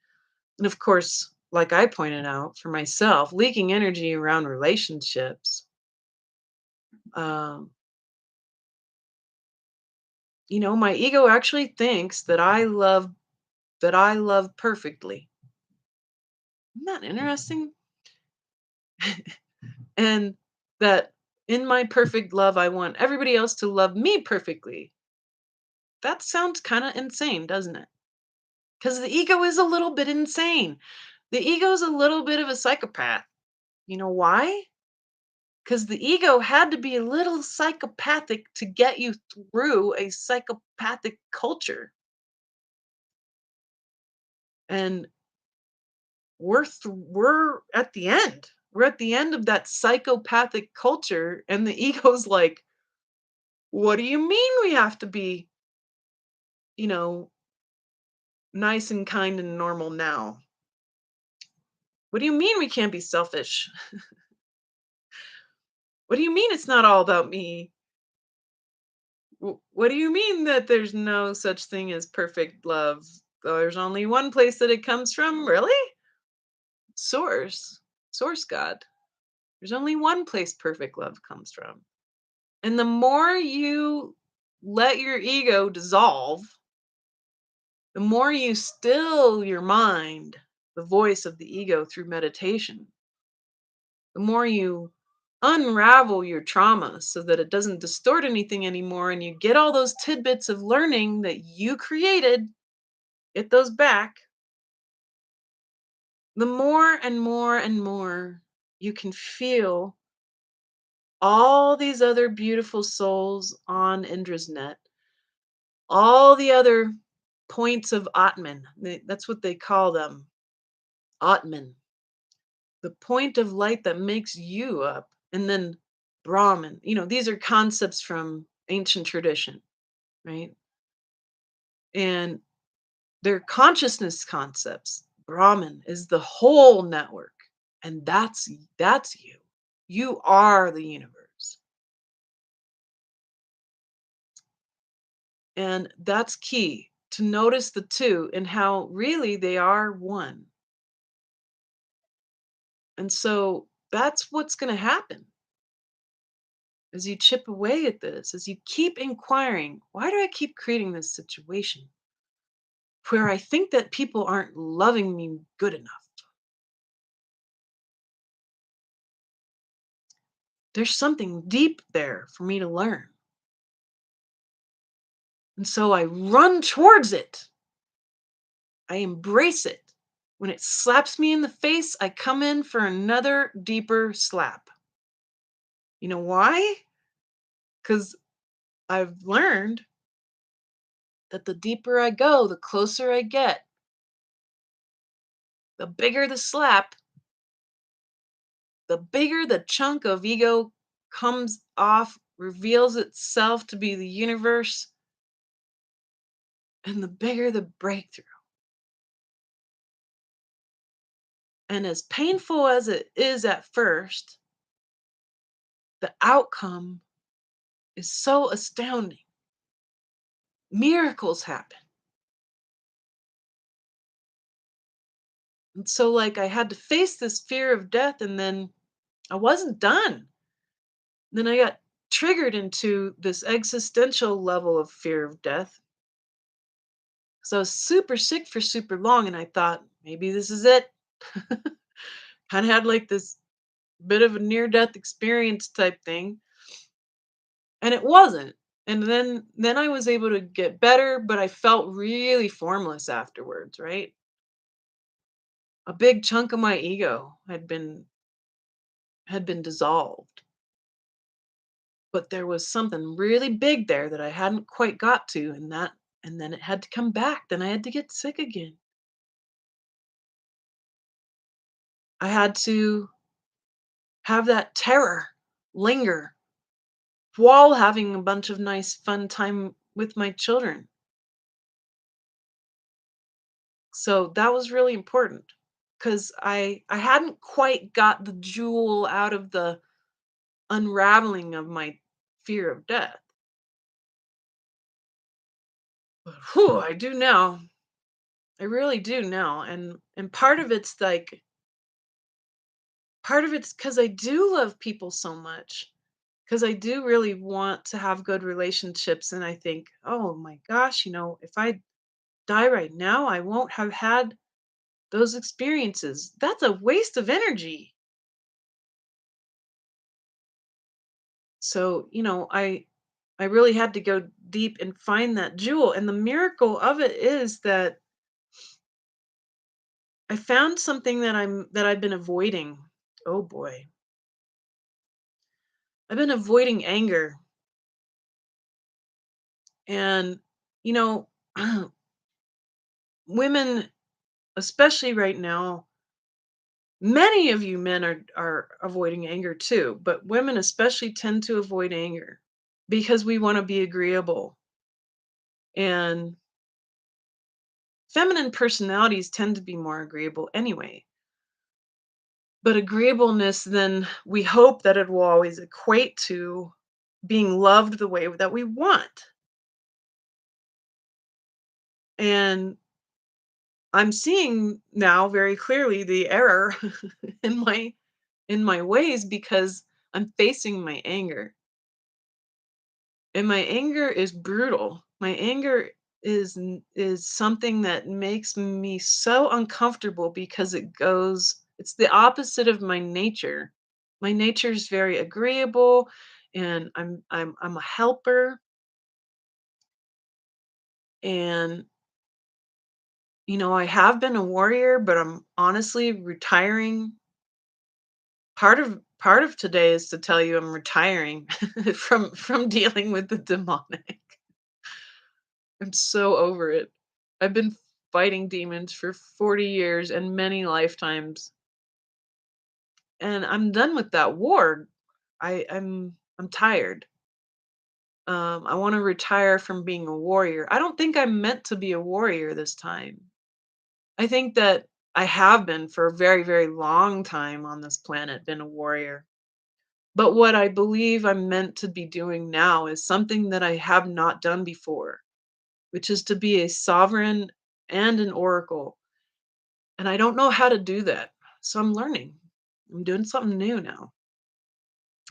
And of course, like I pointed out for myself, leaking energy around relationships. Um, my ego actually thinks that I love perfectly. Isn't that interesting? And that in my perfect love, I want everybody else to love me perfectly. That sounds kind of insane, doesn't it? Because the ego is a little bit insane. The ego is a little bit of a psychopath. You know why? Because the ego had to be a little psychopathic to get you through a psychopathic culture. And we're at the end. We're at the end of that psychopathic culture, and the ego's like, "What do you mean we have to be, you know, nice and kind and normal now? What do you mean we can't be selfish? What do you mean it's not all about me? What do you mean that there's no such thing as perfect love? There's only one place that it comes from, really? Source, source God. There's only one place perfect love comes from. And the more you let your ego dissolve, the more you still your mind, the voice of the ego through meditation, the more you unravel your trauma so that it doesn't distort anything anymore and you get all those tidbits of learning that you created, get those back, the more and more and more you can feel all these other beautiful souls on Indra's net, all the other points of Atman. That's what they call them, Atman, the point of light that makes you up. And then Brahman. These are concepts from ancient tradition, right? And they're consciousness concepts. Brahman is the whole network. And that's you. You are the universe. And that's key to notice the two and how really they are one. And so that's what's going to happen. as you chip away at this, as you keep inquiring, why do I keep creating this situation where I think that people aren't loving me good enough? There's something deep there for me to learn. And so I run towards it. I embrace it. When it slaps me in the face, I come in for another deeper slap. You know why? Because I've learned that the deeper I go, the closer I get, the bigger the slap, the bigger the chunk of ego comes off, reveals itself to be the universe, and the bigger the breakthrough. And as painful as it is at first, the outcome is so astounding. Miracles happen. And so, like, I had to face this fear of death, and then I wasn't done. Then I got triggered into this existential level of fear of death. So I was super sick for super long, and I thought, maybe this is it. Kind of had like this bit of a near death experience type thing, and it wasn't. And then I was able to get better, but I felt really formless afterwards, right? A big chunk of my ego had been dissolved. But there was something really big there that I hadn't quite got to, and then it had to come back. Then I had to get sick again. I had to have that terror linger while having a bunch of nice fun time with my children. So that was really important because I hadn't quite got the jewel out of the unraveling of my fear of death. But whew, I do now. I really do now. And part of it's because I do love people so much. Because I do really want to have good relationships. And I think, oh my gosh, if I die right now, I won't have had those experiences. That's a waste of energy. So, I really had to go deep and find that jewel. And the miracle of it is that I found something that I've been avoiding. Oh boy. I've been avoiding anger. And you know, women, especially right now, many of you men are avoiding anger too, but women especially tend to avoid anger because we want to be agreeable. And feminine personalities tend to be more agreeable anyway. But agreeableness, then we hope that it will always equate to being loved the way that we want. And I'm seeing now very clearly the error in my ways because I'm facing my anger. And my anger is brutal. My anger is something that makes me so uncomfortable because it's the opposite of my nature. My nature is very agreeable, and I'm a helper, and I have been a warrior, but I'm honestly retiring. Part of today is to tell you I'm retiring from dealing with the demonic. I'm so over it. I've been fighting demons for 40 years and many lifetimes, and I'm done with that war. I'm tired. I want to retire from being a warrior. I don't think I'm meant to be a warrior this time. I think that I have been for a very, very long time on this planet, been a warrior. But what I believe I'm meant to be doing now is something that I have not done before, which is to be a sovereign and an oracle. And I don't know how to do that. So I'm learning. I'm doing something new now.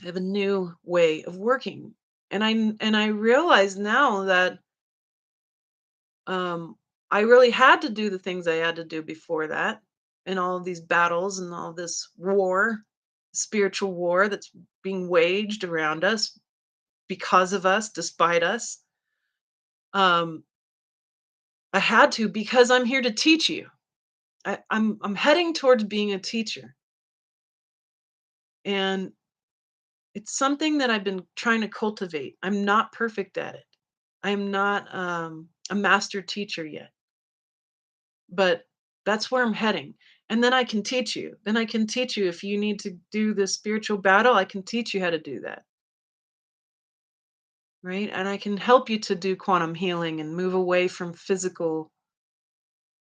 I have a new way of working. And I realize now that um I really had to do the things I had to do before that, and all of these battles and all this war, spiritual war that's being waged around us because of us, despite us. Um I had to because I'm here to teach you. I'm heading towards being a teacher, and it's something that I've been trying to cultivate. I'm not perfect at it. I'm not a master teacher yet, but that's where I'm heading. And then I can teach you. Then I can teach you if you need to do this spiritual battle, I can teach you how to do that, right? And I can help you to do quantum healing and move away from physical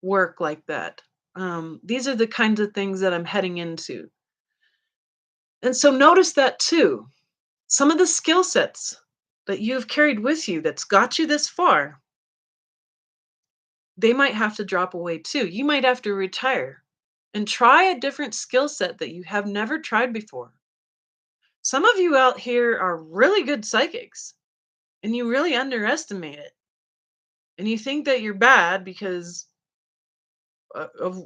work like that. These are the kinds of things that I'm heading into. And so notice that too. Some of the skill sets that you've carried with you that's got you this far, they might have to drop away too. You might have to retire and try a different skill set that you have never tried before. Some of you out here are really good psychics and you really underestimate it. And you think that you're bad because of,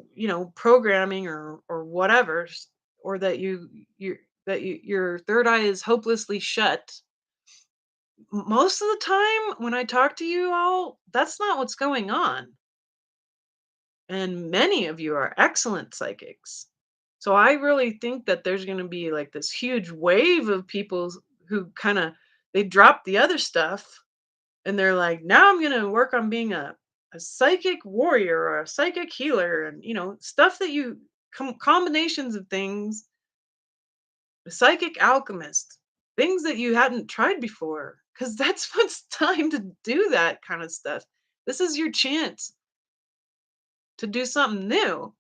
programming or whatever, or that your third eye is hopelessly shut. Most of the time when I talk to you all, that's not what's going on. And many of you are excellent psychics. So I really think that there's going to be like this huge wave of people who kind of they drop the other stuff and they're like, now I'm going to work on being a psychic warrior or a psychic healer, and stuff that you combinations of things, a psychic alchemist, things that you hadn't tried before, because that's what's time to do that kind of stuff. This is your chance to do something new.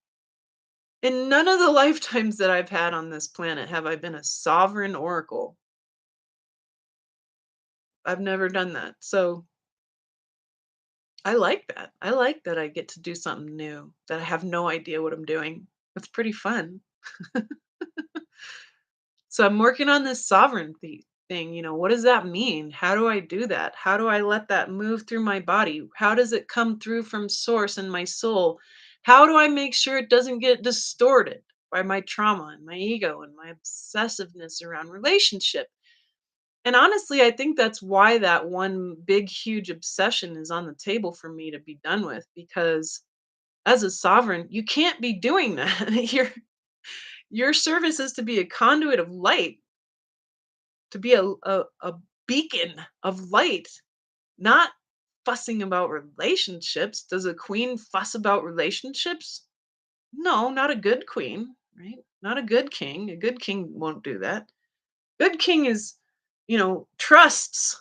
In none of the lifetimes that I've had on this planet have I been a sovereign oracle. I've never done that. So I like that. I like that I get to do something new, that I have no idea what I'm doing. It's pretty fun. So I'm working on this sovereignty thing. What does that mean? How do I do that? How do I let that move through my body? How does it come through from source and my soul? How do I make sure it doesn't get distorted by my trauma and my ego and my obsessiveness around relationship? And honestly, I think that's why that one big, huge obsession is on the table for me to be done with, because as a sovereign, you can't be doing that. Your service is to be a conduit of light, to be a beacon of light, not fussing about relationships. Does a queen fuss about relationships? No, not a good queen, right? Not a good king. A good king won't do that. Good king is, trusts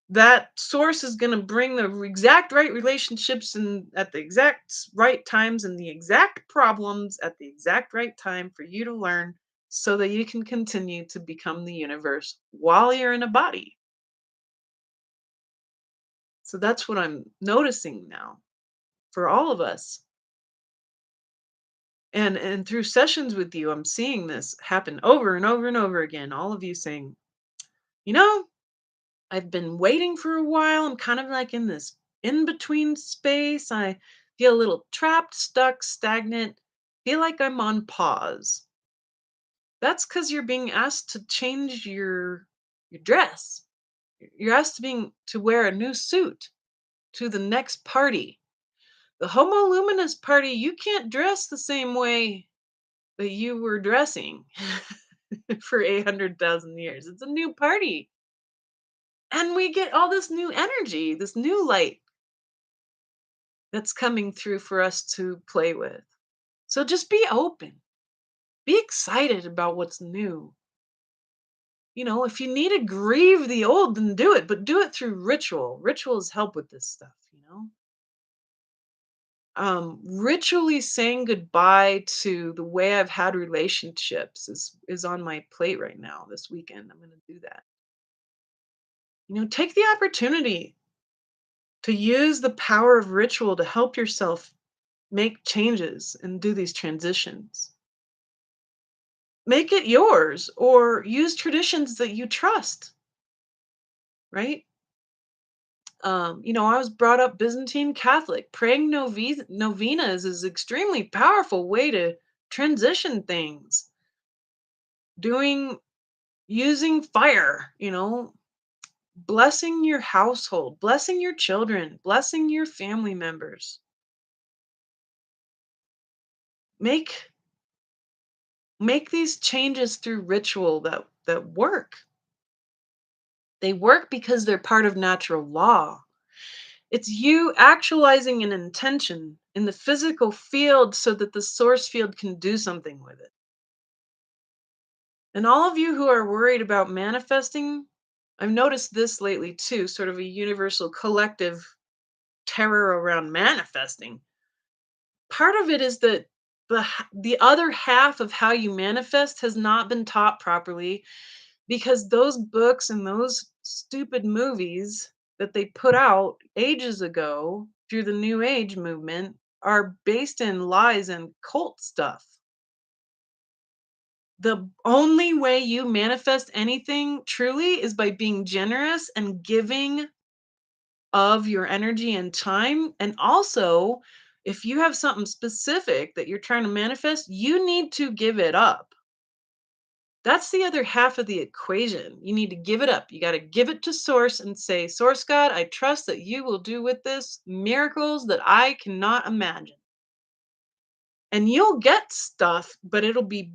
that source is going to bring the exact right relationships and at the exact right times and the exact problems at the exact right time for you to learn, so that you can continue to become the universe while you're in a body. So that's what I'm noticing now for all of us. And through sessions with you, I'm seeing this happen over and over and over again. All of you saying, you know, I've been waiting for a while. I'm kind of like in this in between space. I feel a little trapped, stuck, stagnant. Feel like I'm on pause. That's because you're being asked to change your dress. You're asked to wear a new suit to the next party. The Homo Luminous party, you can't dress the same way that you were dressing for 800,000 years. It's a new party. And we get all this new energy, this new light that's coming through for us to play with. So just be open. Be excited about what's new. If you need to grieve the old, then do it, but do it through ritual. Rituals help with this stuff. Ritually saying goodbye to the way I've had relationships is on my plate right now. This weekend I'm going to do that. Take the opportunity to use the power of ritual to help yourself make changes and do these transitions. make it yours or use traditions that you trust, right? I was brought up Byzantine Catholic. Praying novenas is extremely powerful way to transition things. Doing Using fire, blessing your household, blessing your children, blessing your family members. Make make these changes through ritual that work. They work because they're part of natural law. It's you actualizing an intention in the physical field so that the source field can do something with it. And all of you who are worried about manifesting, I've noticed this lately too, sort of a universal collective terror around manifesting. Part of it is that the other half of how you manifest has not been taught properly because those books and those stupid movies that they put out ages ago through the new age movement are based in lies and cult stuff. The only way you manifest anything truly is by being generous and giving of your energy and time. And also, if you have something specific that you're trying to manifest, you need to give it up. That's the other half of the equation. You need to give it up. You got to give it to Source and say, Source God, I trust that you will do with this miracles that I cannot imagine. And you'll get stuff, but it'll be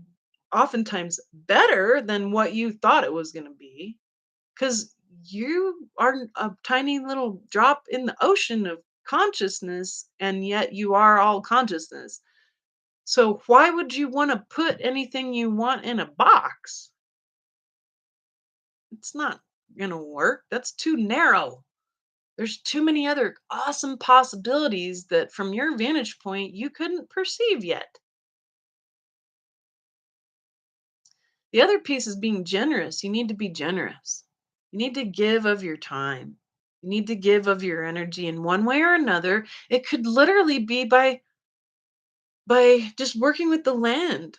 oftentimes better than what you thought it was going to be because you are a tiny little drop in the ocean of consciousness, and yet you are all consciousness. So, why would you want to put anything you want in a box? It's not going to work. That's too narrow. There's too many other awesome possibilities that, from your vantage point, you couldn't perceive yet. The other piece is being generous. You need to be generous. You need to give of your time. You need to give of your energy in one way or another. It could literally be by just working with the land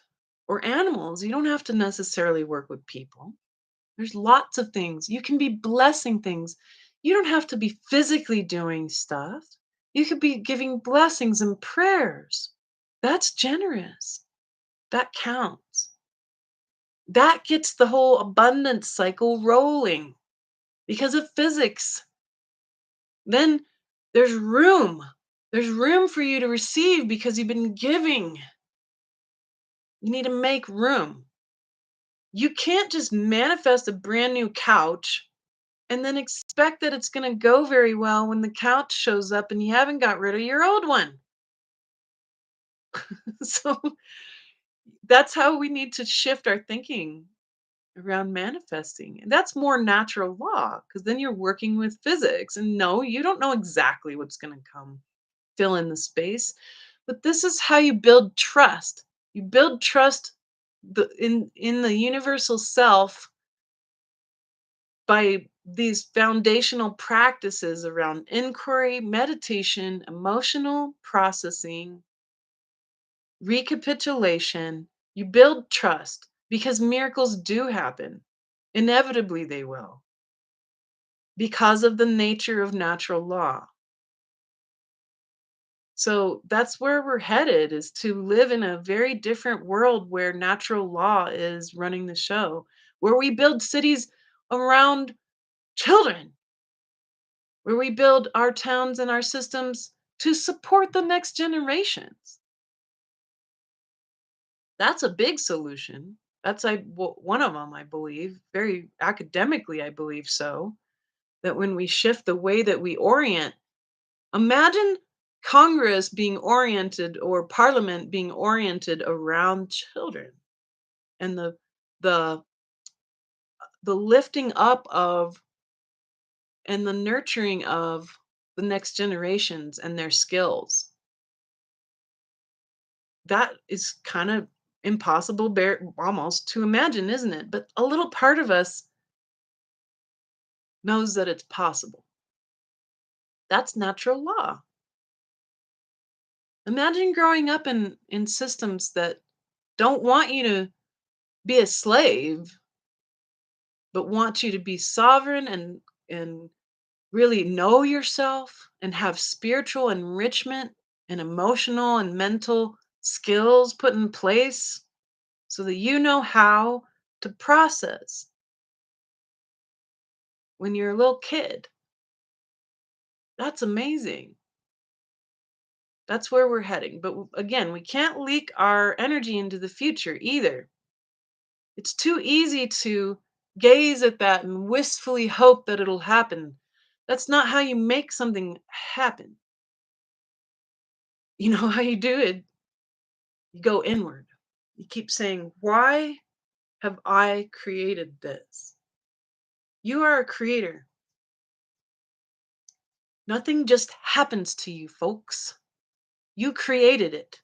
or animals. You don't have to necessarily work with people. There's lots of things. You can be blessing things. You don't have to be physically doing stuff. You could be giving blessings and prayers. That's generous. That counts. That gets the whole abundance cycle rolling because of physics. Then there's room. There's room for you to receive because you've been giving. You need to make room. You can't just manifest a brand new couch and then expect that it's going to go very well when the couch shows up and you haven't got rid of your old one. So that's how we need to shift our thinking around manifesting. And that's more natural law because then you're working with physics. And no, you don't know exactly what's going to come fill in the space, but this is how you build trust. You build trust in the universal self by these foundational practices around inquiry, meditation, emotional processing, recapitulation. You build trust because miracles do happen. Inevitably, they will because of the nature of natural law. So that's where we're headed is to live in a very different world where natural law is running the show, where we build cities around children, where we build our towns and our systems to support the next generations. That's a big solution. That's one of them, I believe. Very academically, I believe so. That when we shift the way that we orient, imagine Congress being oriented or Parliament being oriented around children and the the lifting up of and the nurturing of the next generations and their skills. That is kind of impossible almost to imagine, isn't it? But a little part of us knows that it's possible. That's natural law. Imagine growing up in systems that don't want you to be a slave, but want you to be sovereign and really know yourself and have spiritual enrichment and emotional and mental skills put in place so that you know how to process when you're a little kid. That's amazing. That's where we're heading. But again, we can't leak our energy into the future either. It's too easy to gaze at that and wistfully hope that it'll happen. That's not how you make something happen. You know how you do it? You go inward. You keep saying, why have I created this? You are a creator. Nothing just happens to you, folks. You created it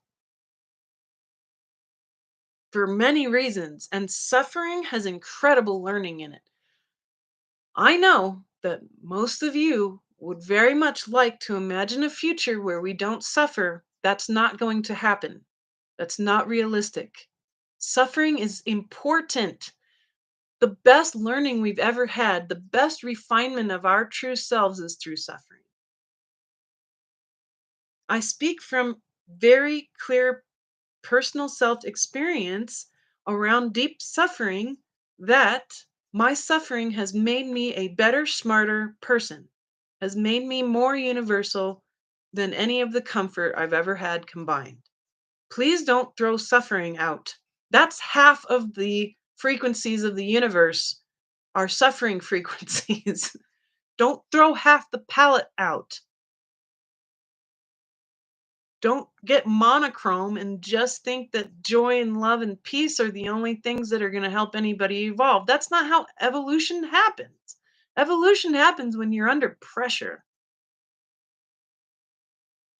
for many reasons, and suffering has incredible learning in it. I know that most of you would very much like to imagine a future where we don't suffer. That's not going to happen. That's not realistic. Suffering is important. The best learning we've ever had, the best refinement of our true selves is through suffering. I speak from very clear personal self experience around deep suffering that my suffering has made me a better, smarter person, has made me more universal than any of the comfort I've ever had combined. Please don't throw suffering out. That's half of the frequencies of the universe are suffering frequencies. Don't throw half the palette out. Don't get monochrome and just think that joy and love and peace are the only things that are going to help anybody evolve. That's not how evolution happens. Evolution happens when you're under pressure.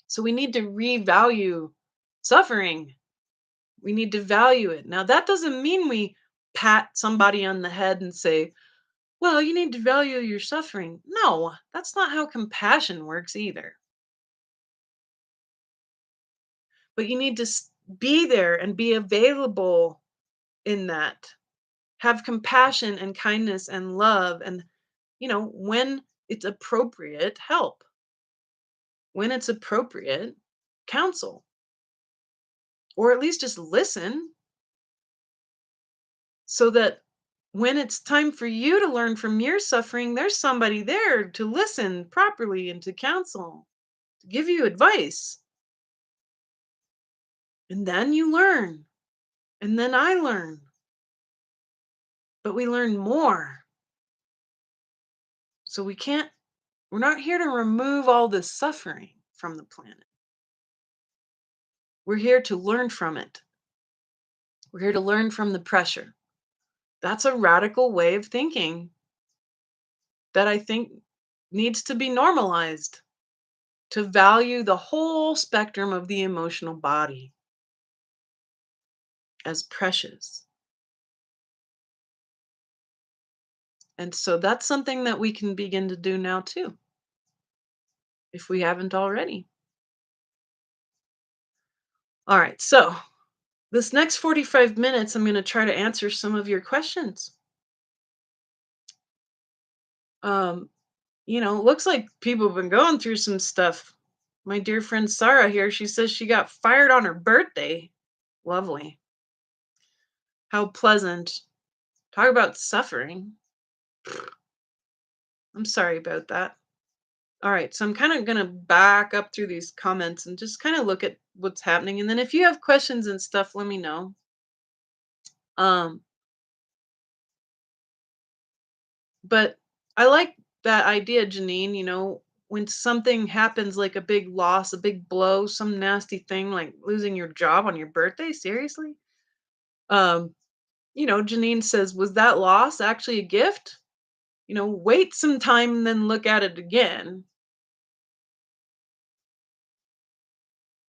So we need to revalue suffering. We need to value it. Now, that doesn't mean we pat somebody on the head and say, well, you need to value your suffering. No, that's not how compassion works either. But you need to be there and be available in that. Have compassion and kindness and love and, when it's appropriate, help. When it's appropriate, counsel. Or at least just listen so that when it's time for you to learn from your suffering, there's somebody there to listen properly and to counsel, to give you advice. And then you learn. And then I learn. But we learn more. So we're not here to remove all this suffering from the planet. We're here to learn from it. We're here to learn from the pressure. That's a radical way of thinking that I think needs to be normalized, to value the whole spectrum of the emotional body as precious. And so that's something that we can begin to do now too, if we haven't already. All right, so this next 45 minutes, I'm going to try to answer some of your questions. Um, looks like people have been going through some stuff. My dear friend Sarah here, she says she got fired on her birthday. Lovely. How pleasant. Talk about suffering. I'm sorry about that. All right, so I'm kind of going to back up through these comments and just kind of look at what's happening. And then if you have questions and stuff, let me know. Um, but I like that idea, Janine, when something happens like a big loss, a big blow, some nasty thing like losing your job on your birthday, seriously? Um, Janine says, was that loss actually a gift? Wait some time and then look at it again.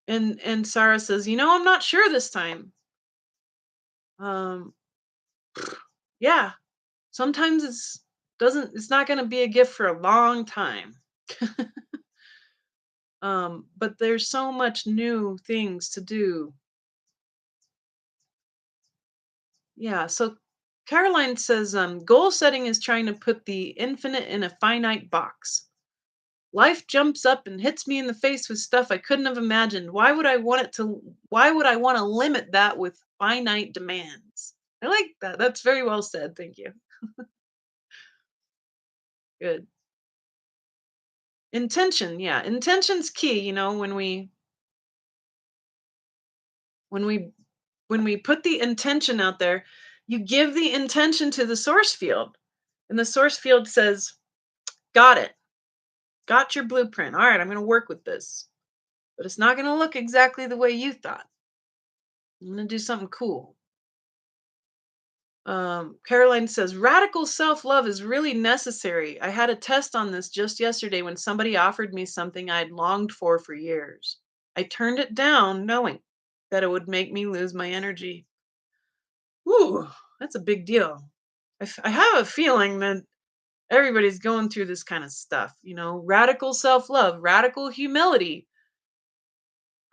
And Sarah says, I'm not sure this time. Um, yeah, sometimes it's not going to be a gift for a long time. But there's so much new things to do. Yeah. So Caroline says, goal setting is trying to put the infinite in a finite box. Life jumps up and hits me in the face with stuff I couldn't have imagined. Why would I want to limit that with finite demands? I like that. That's very well said. Thank you. Good. Intention, yeah. Intention's key, when we when we put the intention out there, you give the intention to the source field. And the source field says, "Got it. Got your blueprint. All right, I'm going to work with this. But it's not going to look exactly the way you thought. I'm going to do something cool." Caroline says, radical self love is really necessary. I had a test on this just yesterday when somebody offered me something I'd longed for years. I turned it down knowing that it would make me lose my energy. Ooh, that's a big deal. I have a feeling that everybody's going through this kind of stuff, radical self love, radical humility.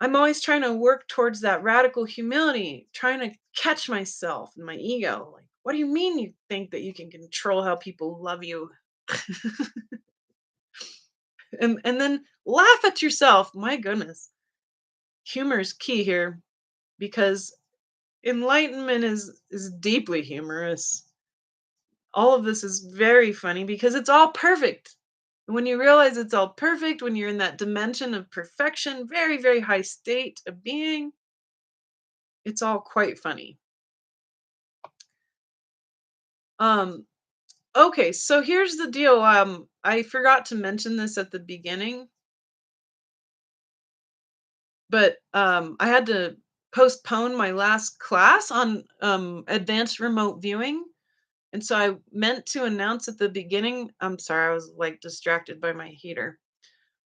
I'm always trying to work towards that radical humility, trying to catch myself and my ego. Like, what do you mean you think that you can control how people love you? And then laugh at yourself. My goodness. Humor is key here because enlightenment is deeply humorous. All of this is very funny because it's all perfect. When you realize it's all perfect, when you're in that dimension of perfection, very, very high state of being, it's all quite funny. Um, okay, so here's the deal. I forgot to mention this at the beginning, but I had to postpone my last class on advanced remote viewing. And so I meant to announce at the beginning. I'm sorry, I was like distracted by my heater.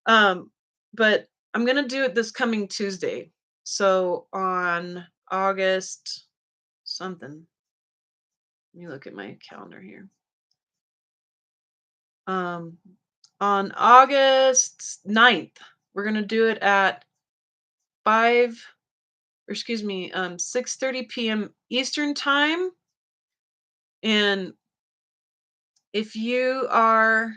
Um, but I'm gonna do it this coming Tuesday. So on August something. Let me look at my calendar here. Um, on August 9th, we're gonna do it at 5 or excuse me, 6:30 p.m. Eastern time. And if you are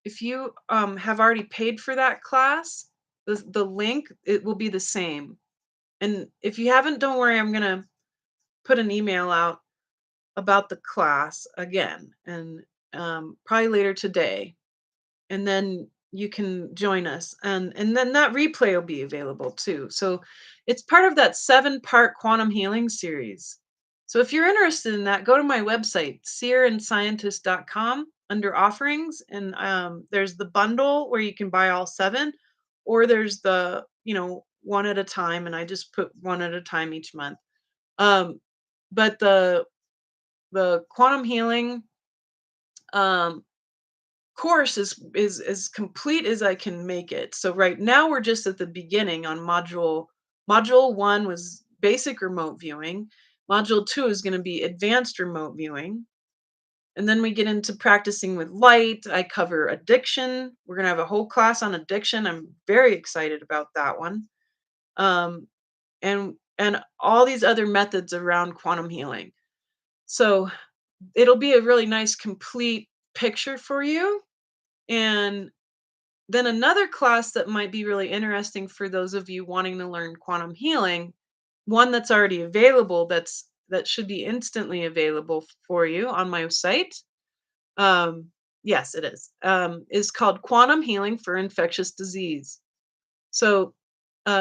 if you have already paid for that class, the link it will be the same. And if you haven't, don't worry, I'm gonna put an email out about the class again and probably later today. And then you can join us. And then that replay will be available too. So it's part of that 7-part quantum healing series. So if you're interested in that, go to my website, seerandscientist.com under offerings. And there's the bundle where you can buy all 7, or there's the, one at a time. And I just put one at a time each month. Um, but the quantum healing um, course is as complete as I can make it. So right now we're just at the beginning on module 1 was basic remote viewing. Module 2 is going to be advanced remote viewing. And then we get into practicing with light. I cover addiction. We're going to have a whole class on addiction. I'm very excited about that one. Um, and all these other methods around quantum healing. So it'll be a really nice complete picture for you. And then another class that might be really interesting for those of you wanting to learn quantum healing, one that's already available, that should be instantly available for you on my site. Um, yes, it is called Quantum Healing for Infectious Disease. So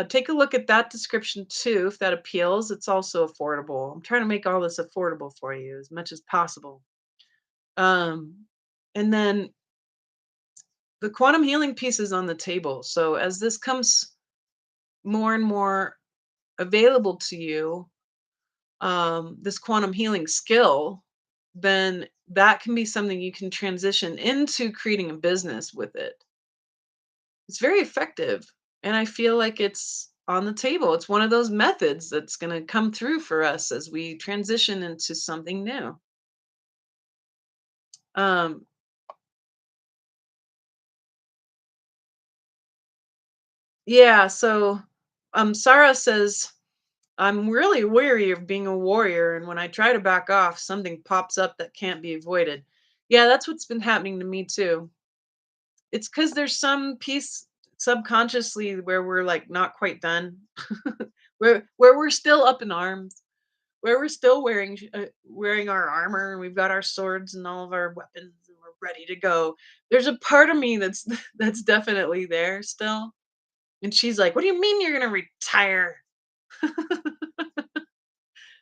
take a look at that description too, if that appeals. It's also affordable. I'm trying to make all this affordable for you as much as possible. Um, and then the quantum healing piece is on the table. So as this comes more and more available to you, this quantum healing skill, then that can be something you can transition into creating a business with it. It's very effective. And I feel like it's on the table. It's one of those methods that's going to come through for us as we transition into something new. Um, yeah. So Sarah says, I'm really weary of being a warrior, and when I try to back off, something pops up that can't be avoided. Yeah, that's what's been happening to me too. It's because there's some piece subconsciously where we're like not quite done, where we're still up in arms, where we're still wearing our armor, and we've got our swords and all of our weapons, and we're ready to go. There's a part of me that's that's definitely there still, and she's like, "What do you mean you're gonna retire?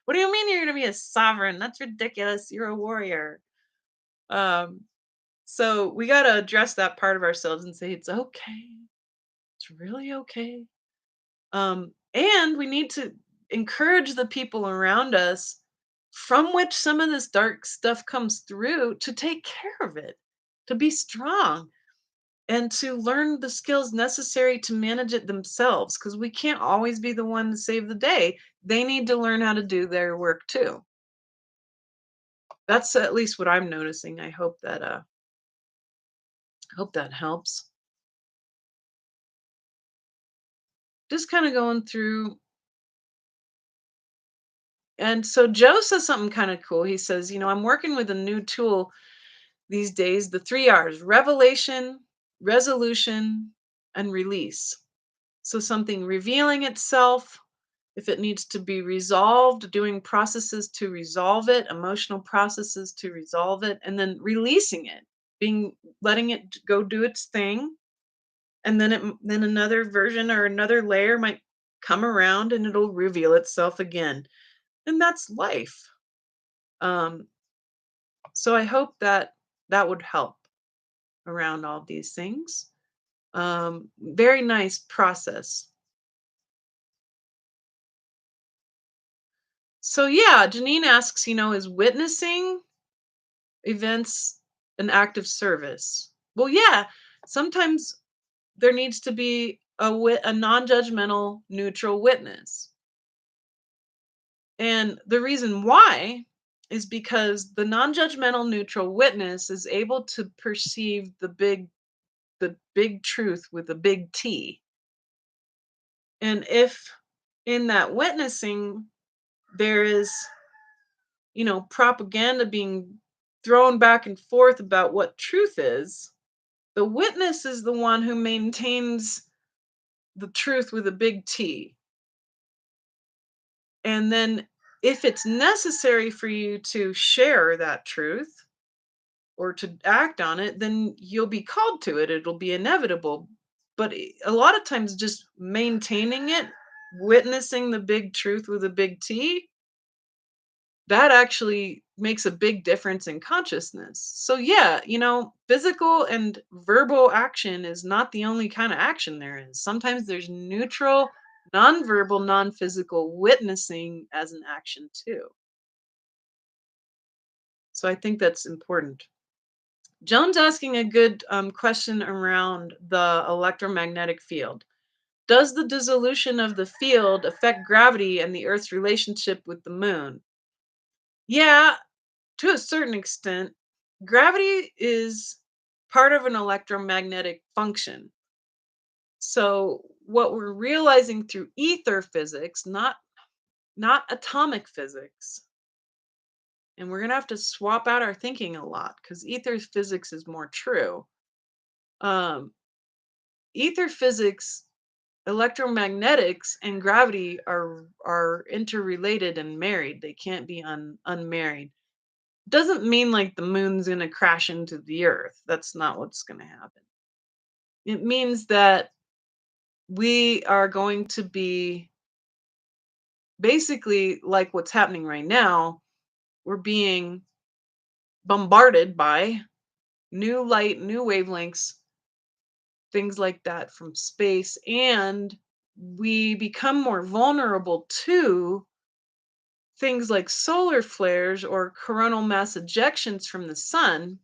What do you mean you're gonna be a sovereign? That's ridiculous. You're a warrior." Um, so we gotta address that part of ourselves and say it's okay. It's really okay. And we need to encourage the people around us from which some of this dark stuff comes through to take care of it, to be strong, and to learn the skills necessary to manage it themselves because we can't always be the one to save the day. They need to learn how to do their work too. That's at least what I'm noticing. I hope that helps. Just kind of going through. And so Joe says something kind of cool. He says, I'm working with a new tool these days, the 3 R's: revelation, resolution, and release. So something revealing itself, if it needs to be resolved, doing processes to resolve it, emotional processes to resolve it, and then releasing it, being letting it go do its thing, and then another version or another layer might come around and it'll reveal itself again. And that's life. Um, so I hope that that would help around all these things. Very nice process. So yeah, Janine asks, is witnessing events an act of service? Well, yeah, sometimes there needs to be a non-judgmental, neutral witness. And the reason why is because the non-judgmental neutral witness is able to perceive the big truth with a big T. And if in that witnessing there is, propaganda being thrown back and forth about what truth is, the witness is the one who maintains the truth with a big T. And then if it's necessary for you to share that truth or to act on it, then you'll be called to it. It'll be inevitable. But a lot of times, just maintaining it, witnessing the big truth with a big T, that actually makes a big difference in consciousness. So, yeah, physical and verbal action is not the only kind of action there is. Sometimes there's neutral, non-verbal, non-physical witnessing as an action too. So, I think that's important. Joan's asking a good question around the electromagnetic field. Does the dissolution of the field affect gravity and the Earth's relationship with the moon? Yeah, to a certain extent. Gravity is part of an electromagnetic function. So what we're realizing through ether physics, not atomic physics, and we're going to have to swap out our thinking a lot because ether physics is more true. Um, Ether physics, electromagnetics, and gravity are interrelated and married. They can't be unmarried. Doesn't mean like the moon's going to crash into the earth. That's not what's going to happen. It means that we are going to be basically like what's happening right now. We're being bombarded by new light, new wavelengths, things like that from space, and we become more vulnerable to things like solar flares or coronal mass ejections from the sun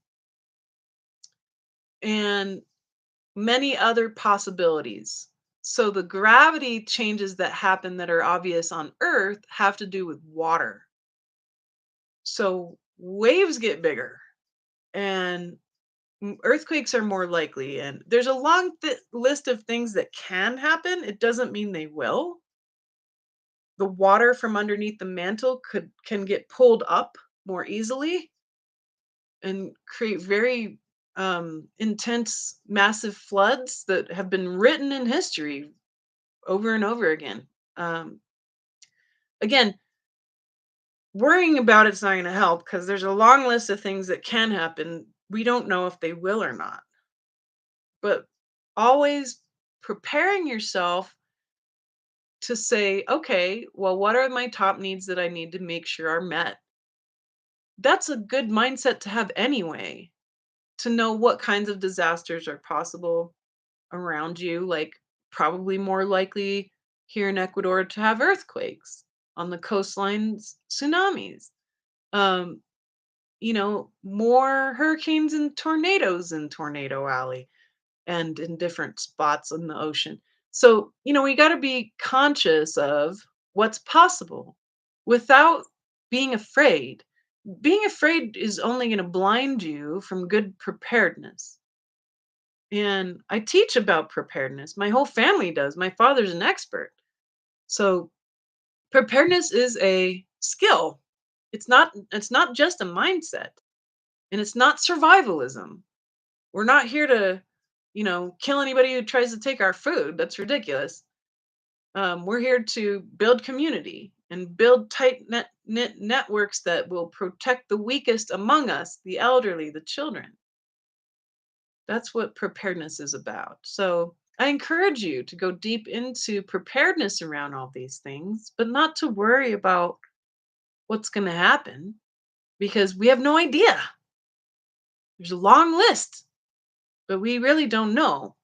and many other possibilities. So the gravity changes that happen that are obvious on Earth have to do with water. So waves get bigger and earthquakes are more likely. And there's a long list of things that can happen. It doesn't mean they will, the water from underneath the mantle can get pulled up more easily and create very intense, massive floods that have been written in history over and over again. Um, Again, worrying about it's not going to help because there's a long list of things that can happen. We don't know if they will or not, but always preparing yourself to say, okay, well, what are my top needs that I need to make sure are met? That's a good mindset to have anyway, to know what kinds of disasters are possible around you, like probably more likely here in Ecuador to have earthquakes, on the coastlines, tsunamis. Um, more hurricanes and tornadoes in Tornado Alley and in different spots in the ocean. So, we got to be conscious of what's possible without being afraid. Being afraid is only going to blind you from good preparedness. And I teach about preparedness. My whole family does. My father's an expert. So, preparedness is a skill. It's not just a mindset, and it's not survivalism. We're not here to, kill anybody who tries to take our food. That's ridiculous. We're here to build community and build tight knit networks that will protect the weakest among us, the elderly, the children. That's what preparedness is about. So I encourage you to go deep into preparedness around all these things, but not to worry about what's going to happen because we have no idea. There's a long list, but we really don't know.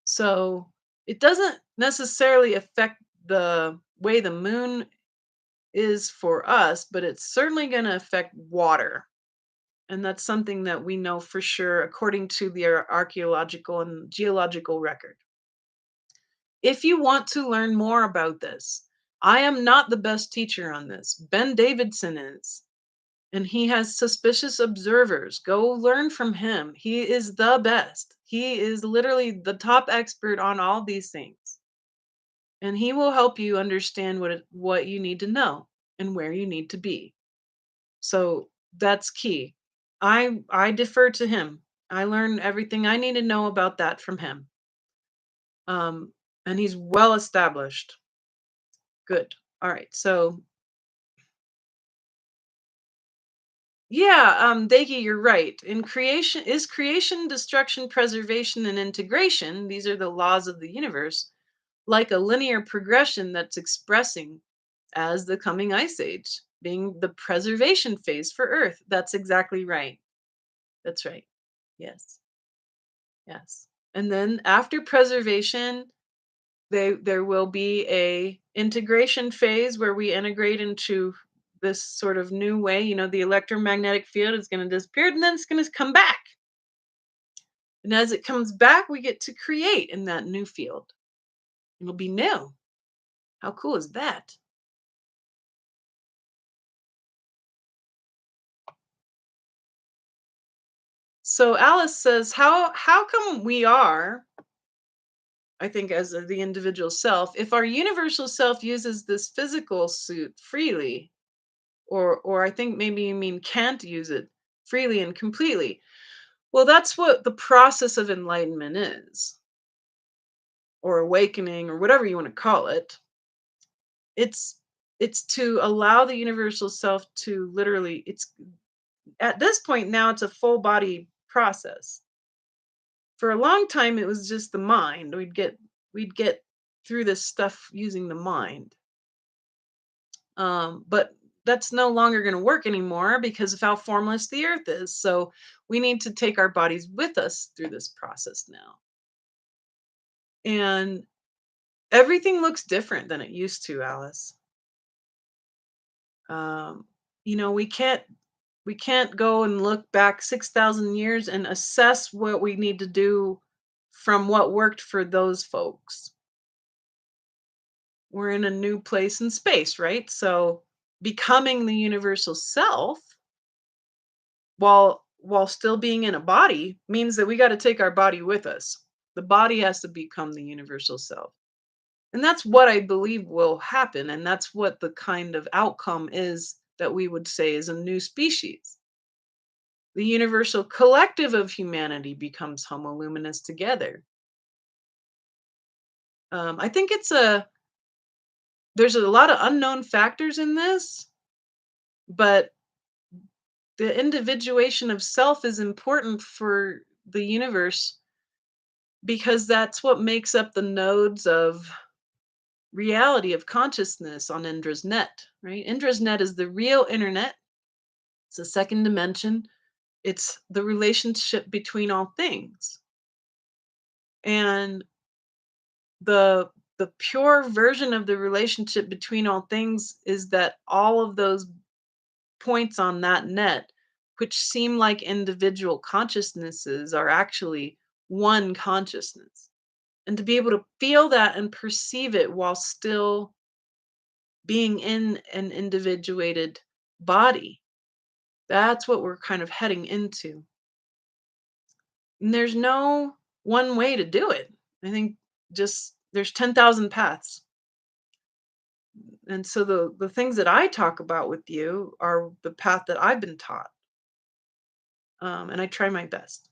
So it doesn't necessarily affect the way the moon is for us, but it's certainly going to affect water. And that's something that we know for sure according to the archaeological and geological record. If you want to learn more about this, I am not the best teacher on this. Ben Davidson is, and he has Suspicious Observers. Go learn from him. He is the best. He is literally the top expert on all these things. And he will help you understand what you need to know and where you need to be. So that's key. I defer to him. I learn everything I need to know about that from him. Um, and he's well established. Good. All right. So yeah, Degi, you're right. In creation, destruction, preservation, and integration. These are the laws of the universe, like a linear progression that's expressing as the coming ice age, being the preservation phase for Earth. That's exactly right. That's right. Yes. Yes. And then after preservation, there will be a integration phase where we integrate into this sort of new way. The electromagnetic field is going to disappear and then it's going to come back. And as it comes back, we get to create in that new field. It'll be new. How cool is that? So Alice says, how come we are, I think, as the individual self, if our universal self uses this physical suit freely, or I think maybe you mean can't use it freely and completely. Well, that's what the process of enlightenment is, or awakening, or whatever you want to call it. It's it's to allow the universal self to literally, it's at this point now it's a full body process. For a long time it was just the mind. We'd get through this stuff using the mind. But that's no longer going to work anymore because of how formless the earth is. So we need to take our bodies with us through this process now. And everything looks different than it used to, Alice. Um, we can't go and look back 6,000 years and assess what we need to do from what worked for those folks. We're in a new place in space, right? So becoming the universal self while still being in a body means that we got to take our body with us. The body has to become the universal self. And that's what I believe will happen. And that's what the kind of outcome is that we would say is a new species. The universal collective of humanity becomes Homo luminous together. I think there's a lot of unknown factors in this, but the individuation of self is important for the universe because that's what makes up the nodes of reality of consciousness on Indra's net, right? Indra's net is the real internet. It's a second dimension. It's the relationship between all things. And the the pure version of the relationship between all things is that all of those points on that net, which seem like individual consciousnesses, are actually one consciousness. And to be able to feel that and perceive it while still being in an individuated body, that's what we're kind of heading into. And there's no one way to do it. I think just there's 10,000 paths. And so the things that I talk about with you are the path that I've been taught. And I try my best.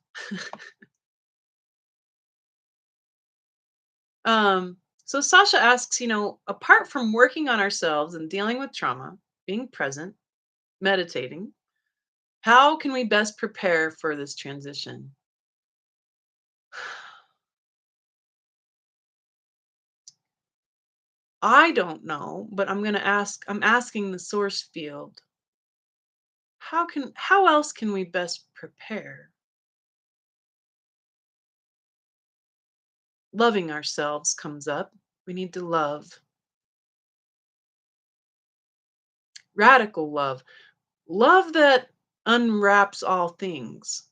So Sasha asks, apart from working on ourselves and dealing with trauma, being present, meditating, how can we best prepare for this transition? I don't know, but I'm asking the source field. How else can we best prepare? Loving ourselves comes up. We need to love. Radical love. Love that unwraps all things.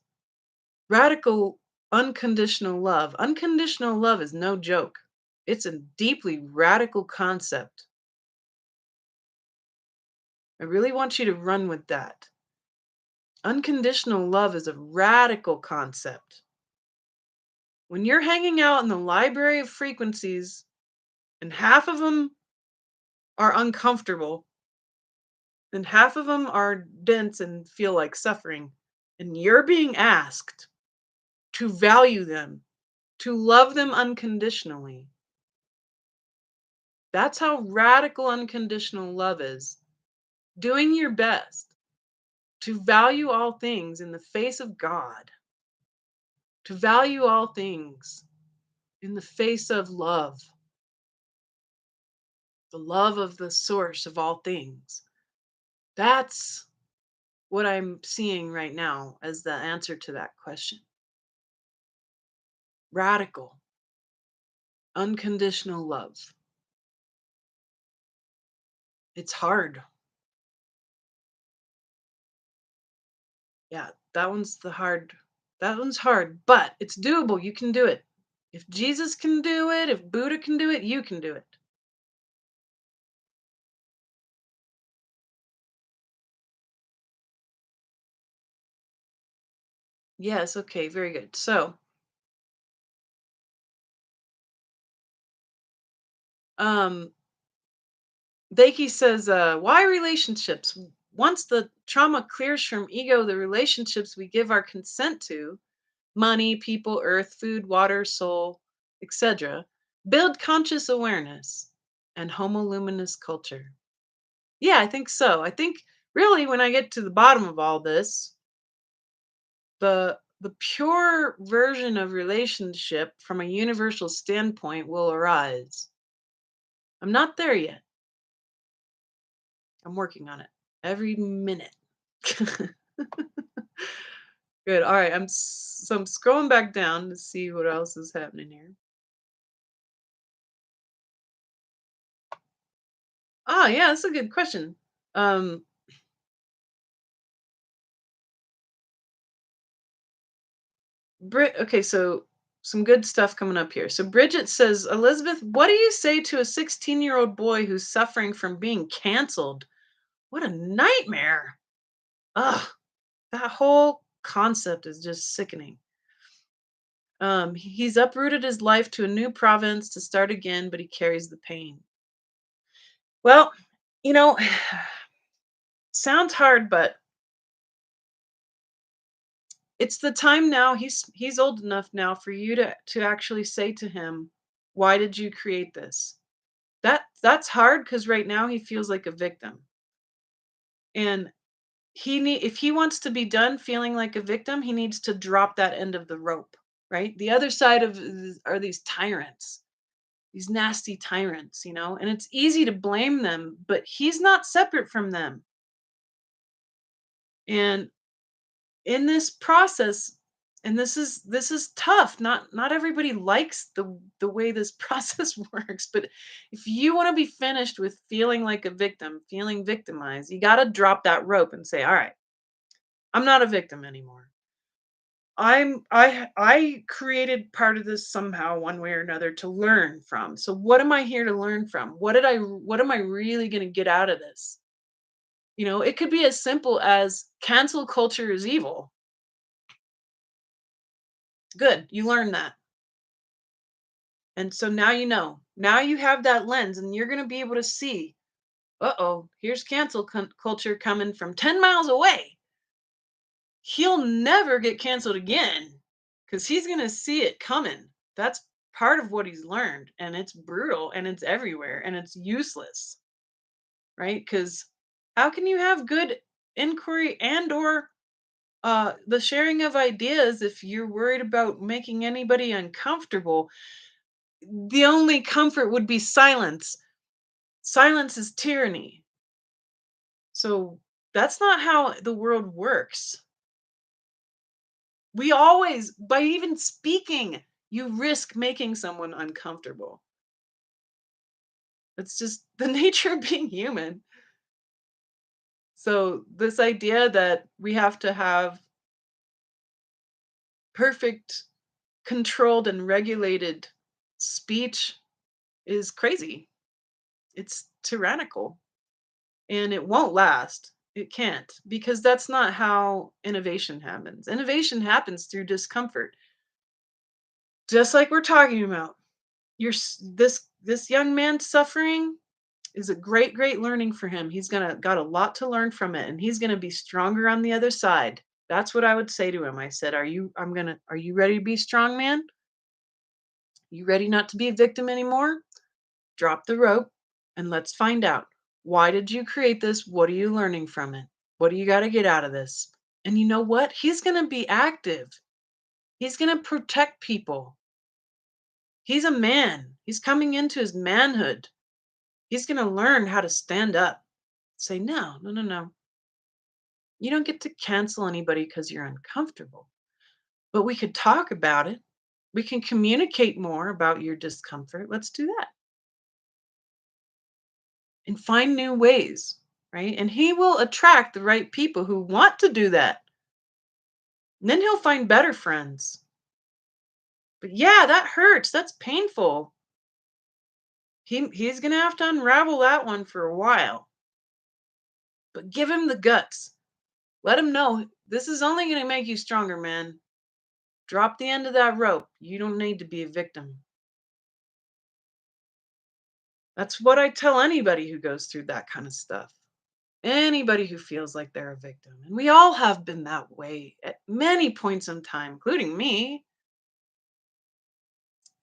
Radical unconditional love. Unconditional love is no joke. It's a deeply radical concept. I really want you to run with that. Unconditional love is a radical concept. When you're hanging out in the library of frequencies and half of them are uncomfortable and half of them are dense and feel like suffering, and you're being asked to value them, to love them unconditionally. That's how radical unconditional love is. Doing your best to value all things in the face of God, to value all things in the face of love, the love of the source of all things. That's what I'm seeing right now as the answer to that question. Radical, unconditional love. It's hard. Yeah, that one's hard, but it's doable. You can do it. If Jesus can do it, if Buddha can do it, you can do it. Yes, okay, very good. So, um, Becky says, why relationships? Once the trauma clears from ego, the relationships we give our consent to, money, people, earth, food, water, soul, etc., build conscious awareness and homo luminous culture. Yeah, I think so. I think really when I get to the bottom of all this, the pure version of relationship from a universal standpoint will arise. I'm not there yet. I'm working on it every minute. Good. All right. So I'm scrolling back down to see what else is happening here. Ah, yeah, that's a good question. Um, Brit. Okay, so some good stuff coming up here. So Bridget says, Elizabeth, what do you say to a 16-year-old boy who's suffering from being canceled? What a nightmare! Ugh, that whole concept is just sickening. He's uprooted his life to a new province to start again, but he carries the pain. Well, you know, sounds hard, but it's the time now. He's old enough now for you to actually say to him, "Why did you create this?" That's hard because right now he feels like a victim, and if he wants to be done feeling like a victim, he needs to drop that end of the rope, right? The other side of are these tyrants, these nasty tyrants, and it's easy to blame them, but he's not separate from them. And in this process, and this is tough, not everybody likes the way this process works, but if you want to be finished with feeling like a victim, feeling victimized, you got to drop that rope and say, all right, I'm not a victim anymore. I created part of this somehow, one way or another, to learn from. So what am I here to learn from? What am I really going to get out of this? It could be as simple as cancel culture is evil. Good, you learned that. And so now you know. Now you have that lens and you're going to be able to see, uh-oh, here's culture coming from 10 miles away. He'll never get canceled again because he's going to see it coming. That's part of what he's learned. And it's brutal and it's everywhere and it's useless, right? Because how can you have good inquiry and or the sharing of ideas if you're worried about making anybody uncomfortable? The only comfort would be silence. Silence is tyranny. So that's not how the world works. We always, by even speaking, you risk making someone uncomfortable. It's just the nature of being human. So, this idea that we have to have perfect, controlled, and regulated speech is crazy. It's tyrannical and it won't last. It can't because that's not how innovation happens. Innovation happens through discomfort, just like we're talking about. This young man suffering is a great learning for him. He's gonna got a lot to learn from it, and he's gonna be stronger on the other side. That's what I would say to him. I said, Are you ready to be strong, man? You ready not to be a victim anymore? Drop the rope and let's find out. Why did you create this? What are you learning from it? What do you got to get out of this?" And you know what? He's going to be active. He's going to protect people. He's a man. He's coming into his manhood. He's going to learn how to stand up. Say, no, no, no, no. You don't get to cancel anybody because you're uncomfortable. But we could talk about it. We can communicate more about your discomfort. Let's do that and find new ways, right? And he will attract the right people who want to do that. And then he'll find better friends. But yeah, that hurts. That's painful. He's going to have to unravel that one for a while. But give him the guts. Let him know this is only going to make you stronger, man. Drop the end of that rope. You don't need to be a victim. That's what I tell anybody who goes through that kind of stuff. Anybody who feels like they're a victim. And we all have been that way at many points in time, including me.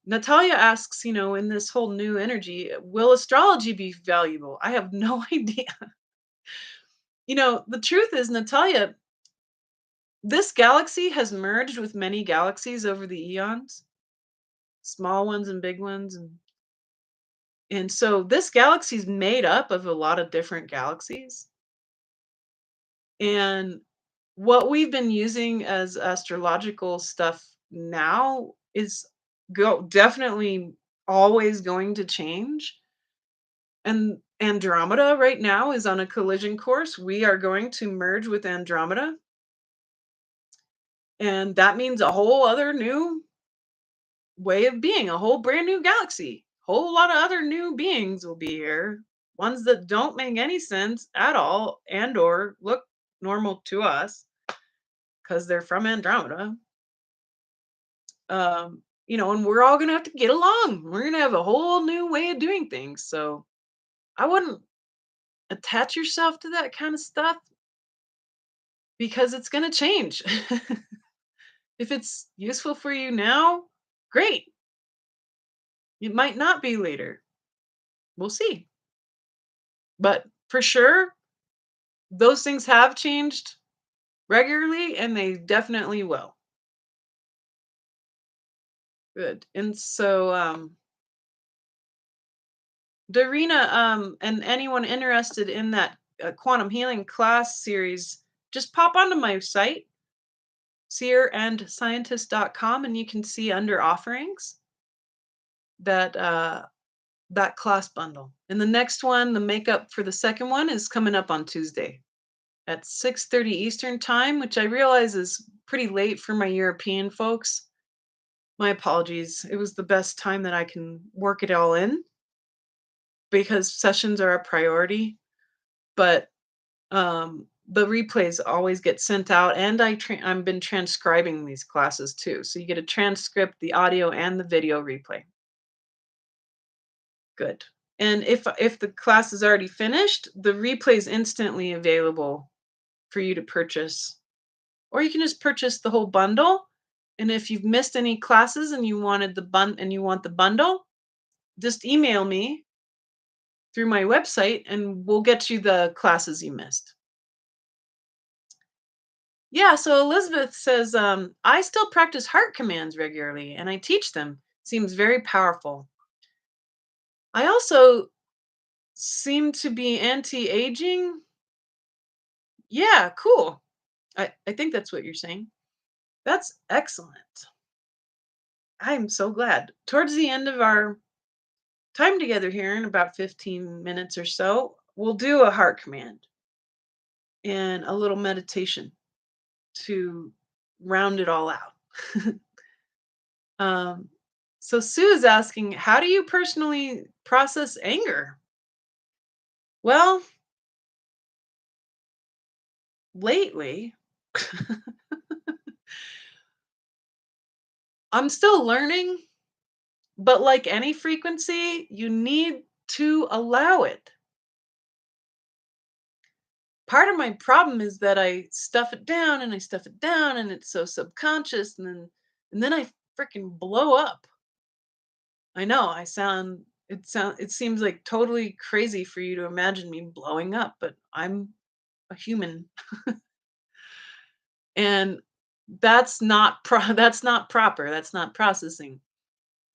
Natalia asks, in this whole new energy, will astrology be valuable? I have no idea. The truth is, Natalia, this galaxy has merged with many galaxies over the eons, small ones and big ones. And so this galaxy is made up of a lot of different galaxies. And what we've been using as astrological stuff now is definitely always going to change. And Andromeda right now is on a collision course. We are going to merge with Andromeda. And that means a whole other new way of being, a whole brand new galaxy. Whole lot of other new beings will be here. Ones that don't make any sense at all and or look normal to us because they're from Andromeda. And we're all gonna have to get along. We're gonna have a whole new way of doing things. So I wouldn't attach yourself to that kind of stuff because it's gonna change. If it's useful for you now, great. It might not be later. We'll see. But for sure, those things have changed regularly and they definitely will. Good. And so, Darina, and anyone interested in that quantum healing class series, just pop onto my site, seerandscientist.com, and you can see under offerings that that class bundle. And the next one, the makeup for the second one, is coming up on Tuesday at 6:30 Eastern time, which I realize is pretty late for my European folks. My apologies. It was the best time that I can work it all in because sessions are a priority. But the replays always get sent out, and I've been transcribing these classes too. So you get a transcript, the audio, and the video replay. Good. And if the class is already finished, the replay is instantly available for you to purchase, or you can just purchase the whole bundle. And if you've missed any classes and you wanted and you want the bundle, just email me through my website and we'll get you the classes you missed. Yeah, so Elizabeth says, I still practice heart commands regularly and I teach them. Seems very powerful. I also seem to be anti-aging. Yeah, cool. I think that's what you're saying. That's excellent. I'm so glad. Towards the end of our time together here in about 15 minutes or so, we'll do a heart command and a little meditation to round it all out. um, so Sue is asking, how do you personally process anger? Well, lately, I'm still learning, but like any frequency, you need to allow it. Part of my problem is that I stuff it down and I stuff it down and it's so subconscious and then I freaking blow up. I know it seems like totally crazy for you to imagine me blowing up, but I'm a human and that's not proper. That's not processing.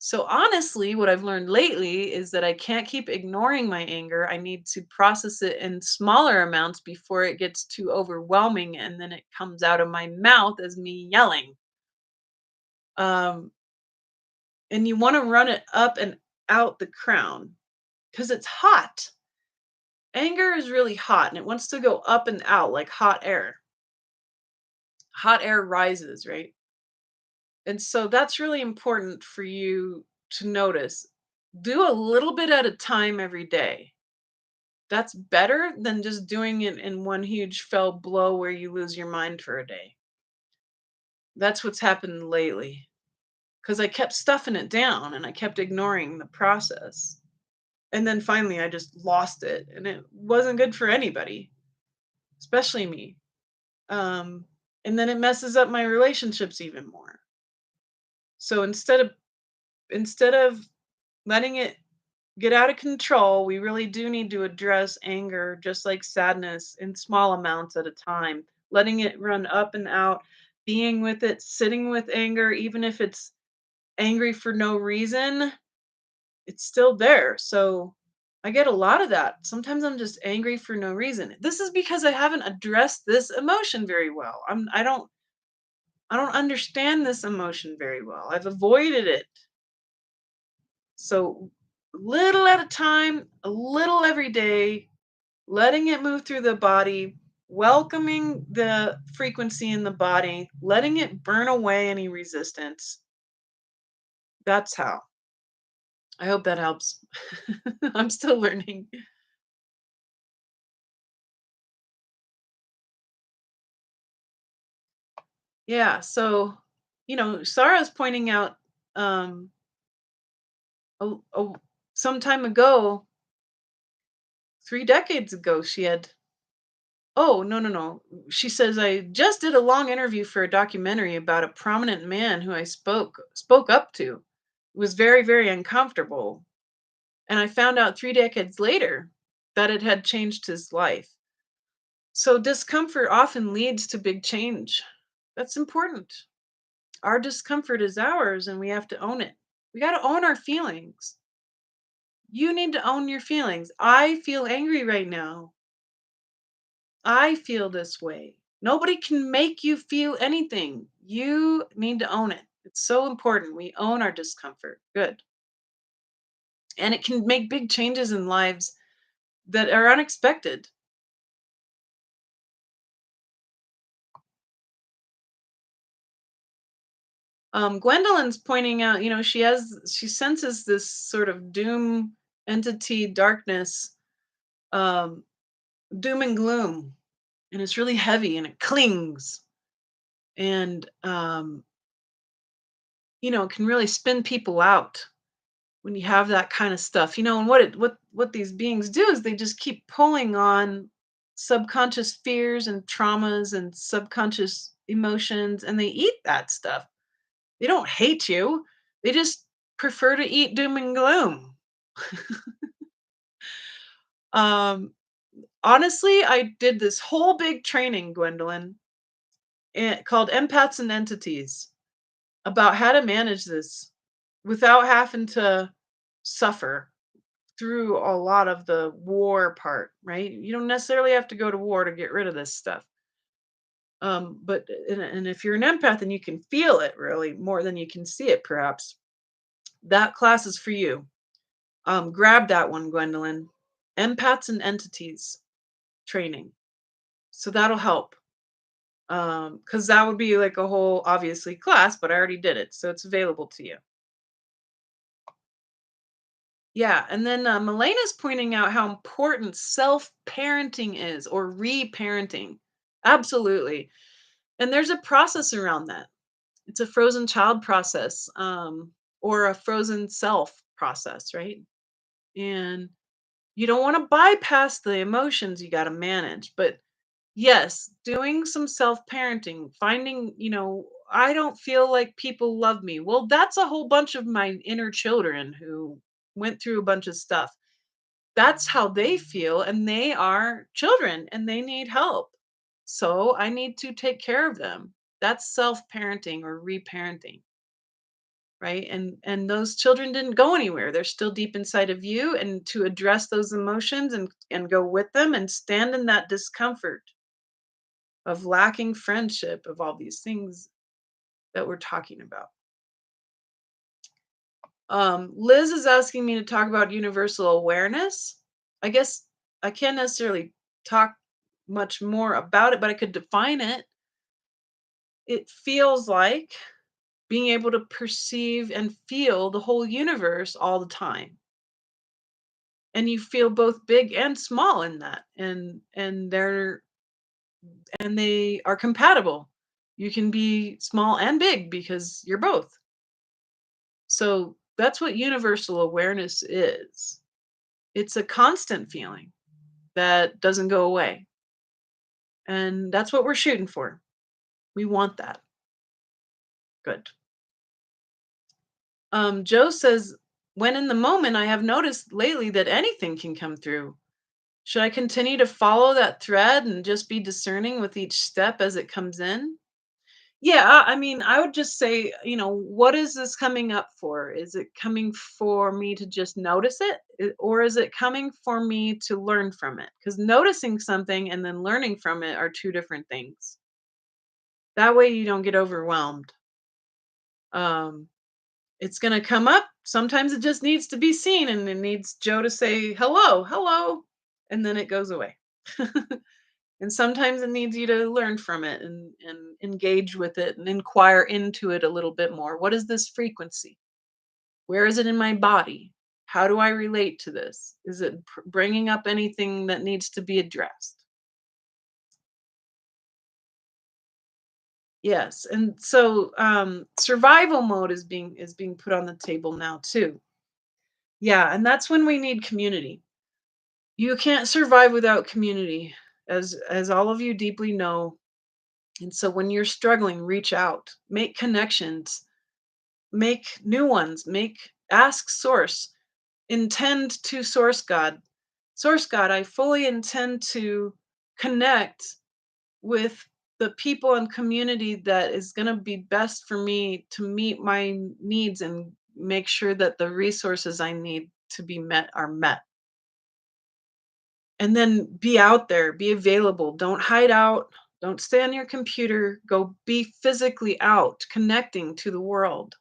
So honestly, what I've learned lately is that I can't keep ignoring my anger. I need to process it in smaller amounts before it gets too overwhelming and then it comes out of my mouth as me yelling. Um, and you want to run it up and out the crown because it's hot. Anger is really hot and it wants to go up and out like hot air. Hot air rises, right? And so that's really important for you to notice. Do a little bit at a time every day. That's better than just doing it in one huge fell blow where you lose your mind for a day. That's what's happened lately. Because I kept stuffing it down and I kept ignoring the process. And then finally I just lost it. And it wasn't good for anybody, especially me. Um, and then it messes up my relationships even more. So instead of letting it get out of control, we really do need to address anger, just like sadness, in small amounts at a time, letting it run up and out, being with it, sitting with anger, even if it's angry for no reason, it's still there. So I get a lot of that. Sometimes I'm just angry for no reason. This is because I haven't addressed this emotion very well. I don't understand this emotion very well. I've avoided it. So little at a time, a little every day, letting it move through the body, welcoming the frequency in the body, letting it burn away any resistance. That's how. I hope that helps. I'm still learning. Yeah, so Sarah's pointing out um a, some time ago, 3 decades ago, she had. Oh, no, no, no. She says, I just did a long interview for a documentary about a prominent man who I spoke up to. It was very, very uncomfortable. And I found out 3 decades later that it had changed his life. So discomfort often leads to big change. That's important. Our discomfort is ours and we have to own it. We got to own our feelings. You need to own your feelings. I feel angry right now. I feel this way. Nobody can make you feel anything. You need to own it. It's so important. We own our discomfort. Good. And it can make big changes in lives that are unexpected. Gwendolyn's pointing out, she senses this sort of doom entity darkness, um, doom and gloom, and it's really heavy and it clings and, it can really spin people out when you have that kind of stuff, and what these beings do is they just keep pulling on subconscious fears and traumas and subconscious emotions, and they eat that stuff. They don't hate you. They just prefer to eat doom and gloom. Um, Honestly, I did this whole big training, Gwendolyn, called Empaths and Entities, about how to manage this without having to suffer through a lot of the war part, right? You don't necessarily have to go to war to get rid of this stuff. But and if you're an empath and you can feel it really more than you can see it, perhaps that class is for you. Grab that one, Gwendolyn. Empaths and Entities training. So that'll help. Because that would be like a whole obviously class, but I already did it, so it's available to you. Yeah, and then Melena's pointing out how important self-parenting is, or re-parenting. Absolutely. And there's a process around that. It's a frozen child process, or a frozen self process, right? And you don't want to bypass the emotions you got to manage, but yes, doing some self-parenting, finding, I don't feel like people love me. Well, that's a whole bunch of my inner children who went through a bunch of stuff. That's how they feel, and they are children and they need help. So I need to take care of them. That's self-parenting or reparenting, right? And those children didn't go anywhere. They're still deep inside of you, and to address those emotions and go with them and stand in that discomfort of lacking friendship, of all these things that we're talking about. Liz is asking me to talk about universal awareness. I guess I can't necessarily talk much more about it, but I could define it. It feels like being able to perceive and feel the whole universe all the time. And you feel both big and small in that. And they are compatible. You can be small and big because you're both. So that's what universal awareness is. It's a constant feeling that doesn't go away. And that's what we're shooting for. We want that. Good. Joe says, when in the moment, I have noticed lately that anything can come through. Should I continue to follow that thread and just be discerning with each step as it comes in? Yeah, I mean, I would just say, what is this coming up for? Is it coming for me to just notice it? Or is it coming for me to learn from it? Because noticing something and then learning from it are two different things. That way you don't get overwhelmed. Um, it's going to come up. Sometimes it just needs to be seen and it needs Joe to say, hello, hello, and then it goes away. And sometimes it needs you to learn from it and engage with it and inquire into it a little bit more. What is this frequency? Where is it in my body? How do I relate to this? Is it bringing up anything that needs to be addressed? Yes, and so, survival mode is being put on the table now too. Yeah, and that's when we need community. You can't survive without community, as all of you deeply know. And so when you're struggling, reach out, make connections, make new ones, make ask source, intend to source God. Source God, I fully intend to connect with the people and community that is going to be best for me to meet my needs and make sure that the resources I need to be met are met. And then be out there, be available. Don't hide out. Don't stay on your computer. Go be physically out, connecting to the world.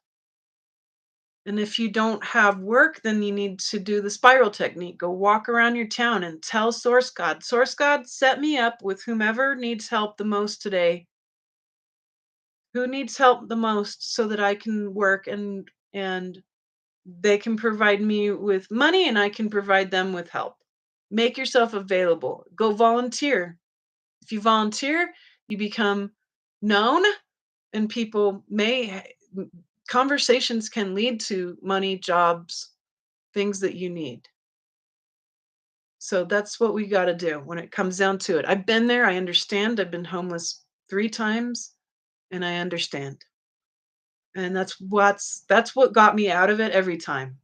And if you don't have work, then you need to do the spiral technique. Go walk around your town and tell Source God, set me up with whomever needs help the most today. Who needs help the most so that I can work and they can provide me with money and I can provide them with help. Make yourself available. Go volunteer. If you volunteer, you become known and people conversations can lead to money, jobs, things that you need. So that's what we got to do when it comes down to it. I've been there, I understand. I've been homeless 3 times and I understand. And that's what got me out of it every time,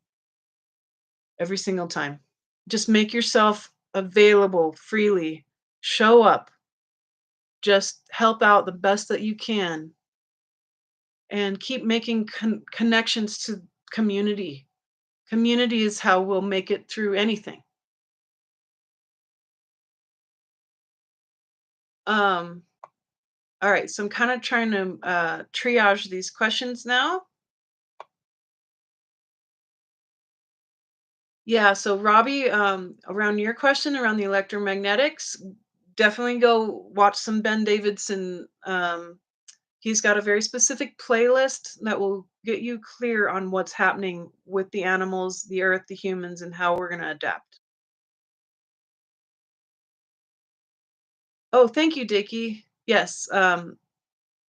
every single time. Just make yourself available freely. Show up. Just help out the best that you can and keep making connections to community. Community is how we'll make it through anything. Um, all right, so I'm kind of trying to triage these questions now. Yeah, so Robbie, around your question around the electromagnetics, definitely go watch some Ben Davidson. He's got a very specific playlist that will get you clear on what's happening with the animals, the earth, the humans, and how we're going to adapt. Oh, thank you, Dickie. Yes,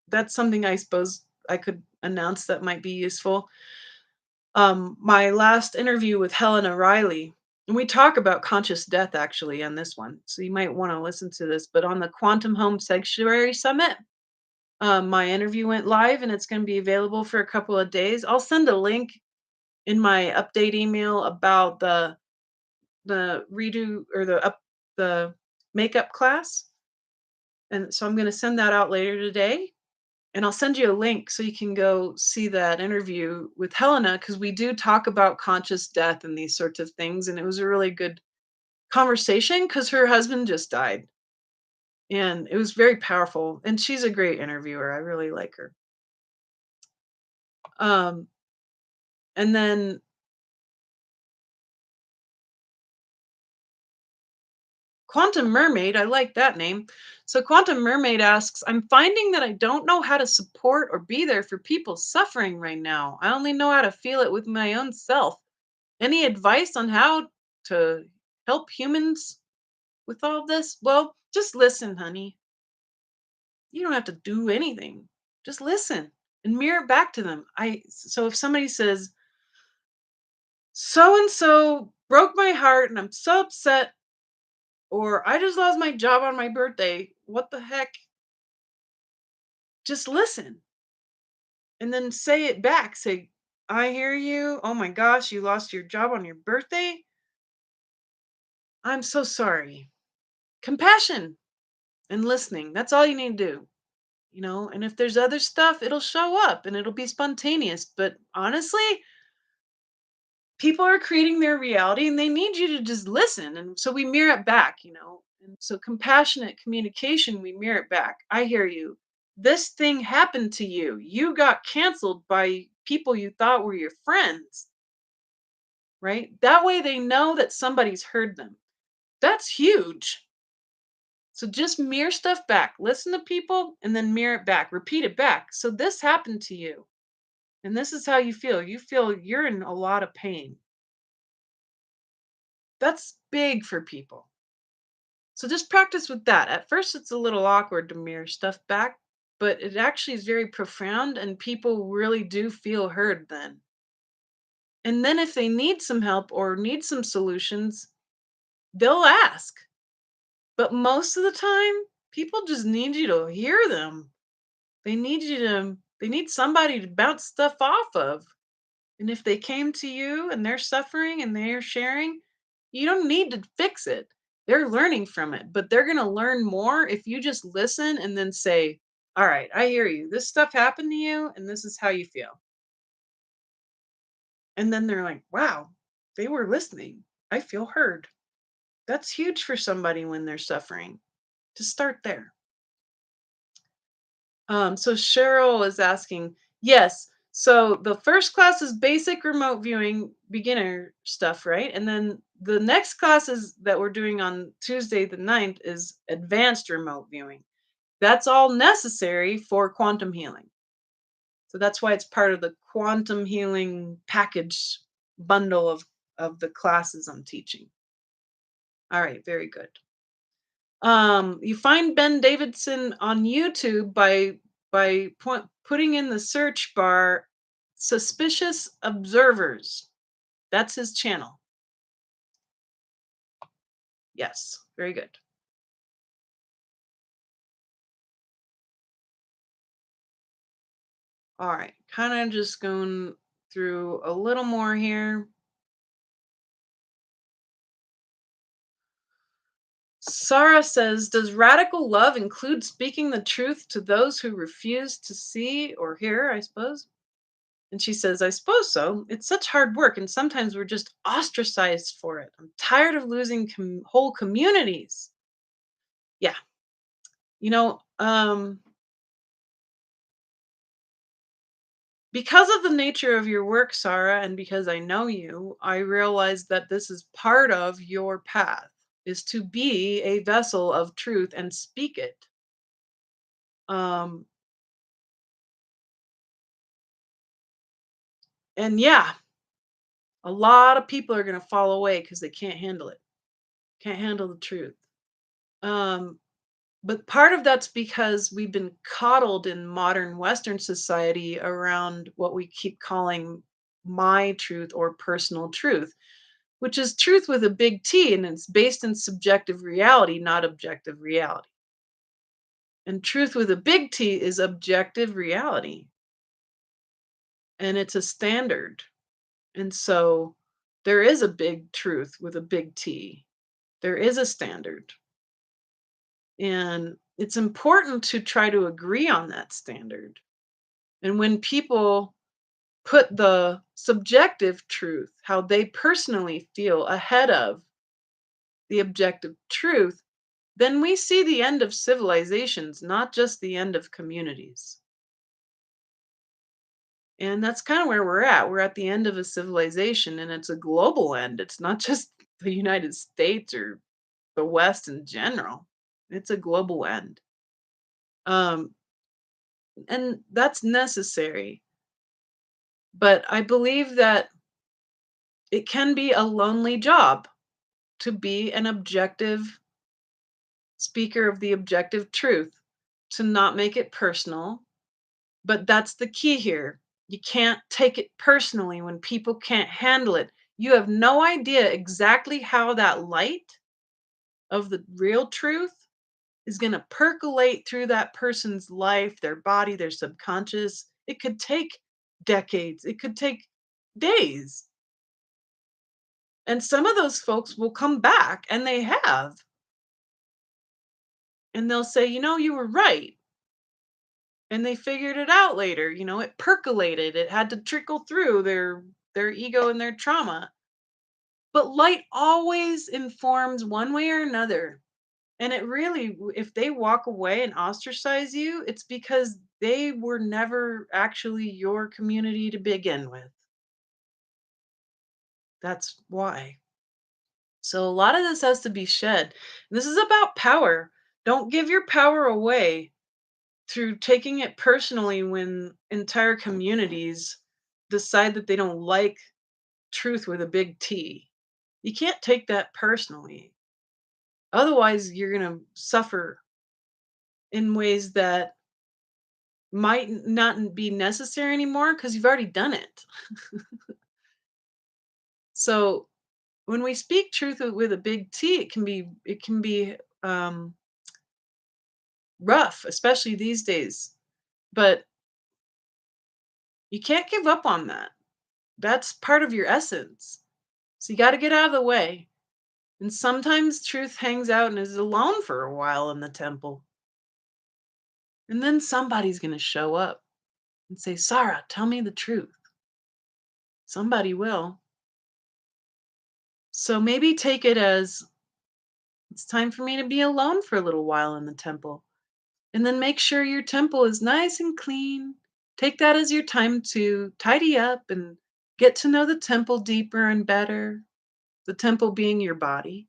that's something I suppose I could announce that might be useful. My last interview with Helen O'Reilly, and we talk about conscious death actually on this one, so you might want to listen to this. But on the Quantum Home Sanctuary Summit, my interview went live, and it's going to be available for a couple of days. I'll send a link in my update email about the redo or the makeup class, and so I'm going to send that out later today. And I'll send you a link so you can go see that interview with Helena because we do talk about conscious death and these sorts of things. And it was a really good conversation because her husband just died. And it was very powerful. And she's a great interviewer. I really like her. Um, and then Quantum Mermaid, I like that name. So Quantum Mermaid asks, I'm finding that I don't know how to support or be there for people suffering right now. I only know how to feel it with my own self. Any advice on how to help humans with all this? Well, just listen, honey. You don't have to do anything. Just listen and mirror back to them. So if somebody says, so and so broke my heart and I'm so upset, or I just lost my job on my birthday, what the heck? Just listen and then say it back. Say, I hear you. Oh my gosh, you lost your job on your birthday. I'm so sorry. Compassion and listening. That's all you need to do. And if there's other stuff, it'll show up and it'll be spontaneous. But honestly, people are creating their reality and they need you to just listen. And so we mirror it back. And so compassionate communication, we mirror it back. I hear you. This thing happened to you. You got canceled by people you thought were your friends, right? That way they know that somebody's heard them. That's huge. So just mirror stuff back. Listen to people and then mirror it back. Repeat it back. So this happened to you. And this is how you feel. You feel you're in a lot of pain. That's big for people. So just practice with that. At first, it's a little awkward to mirror stuff back, but it actually is very profound and people really do feel heard then. And then if they need some help or need some solutions, they'll ask. But most of the time, people just need you to hear them. They need somebody to bounce stuff off of. And if they came to you and they're suffering and they're sharing, you don't need to fix it. They're learning from it, but they're going to learn more if you just listen and then say, "All right, I hear you. This stuff happened to you and this is how you feel." And then they're like, "Wow, they were listening. I feel heard." That's huge for somebody when they're suffering. To start there. So Cheryl is asking, yes. So the first class is basic remote viewing beginner stuff, right? And then the next classes that we're doing on Tuesday the 9th is advanced remote viewing. That's all necessary for quantum healing. So that's why it's part of the quantum healing package bundle of the classes I'm teaching. All right, very good. You find Ben Davidson on YouTube by putting in the search bar "suspicious observers." That's his channel. Yes, very good. All right, kind of just going through a little more here. Sarah says, "Does radical love include speaking the truth to those who refuse to see or hear, I suppose?" And she says, "I suppose so. It's such hard work, and sometimes we're just ostracized for it. I'm tired of losing whole communities." Yeah, you know, because of the nature of your work, Sarah, and because I know you, I realize that this is part of your path is to be a vessel of truth and speak it. Um, and yeah, a lot of people are going to fall away because they can't handle it, can't handle the truth. Um, But part of that's because we've been coddled in modern Western society around what we keep calling my truth or personal truth, which is truth with a big T, and it's based in subjective reality, not objective reality. And truth with a big T is objective reality, and it's a standard. And so there is a big truth with a big T. There is a standard. And it's important to try to agree on that standard. And when people put the subjective truth, how they personally feel, ahead of the objective truth, then we see the end of civilizations, not just the end of communities. And that's kind of where we're at. We're at the end of a civilization, and it's a global end. It's not just the United States or the West in general, it's a global end. Um, and that's necessary. But I believe that it can be a lonely job to be an objective speaker of the objective truth, to not make it personal. But that's the key here. You can't take it personally when people can't handle it. You have no idea exactly how that light of the real truth is going to percolate through that person's life, their body, their subconscious. It could take decades, it could take days. And some of those folks will come back, and they have, and they'll say, you were right. And they figured it out later, it percolated, it had to trickle through their ego and their trauma. But light always informs one way or another. And it really, if they walk away and ostracize you, it's because they were never actually your community to begin with. That's why. So a lot of this has to be shed. This is about power. Don't give your power away through taking it personally when entire communities decide that they don't like truth with a big T. You can't take that personally. Otherwise, you're going to suffer in ways that not be necessary anymore because you've already done it. So when we speak truth with a big T, it can be um, rough, especially these days. But you can't give up on that. That's part of your essence. So you got to get out of the way. And sometimes truth hangs out and is alone for a while in the temple. And then somebody's going to show up and say, Sarah, tell me the truth. Somebody will. So maybe take it as it's time for me to be alone for a little while in the temple. And then make sure your temple is nice and clean. Take that as your time to tidy up and get to know the temple deeper and better. The temple being your body,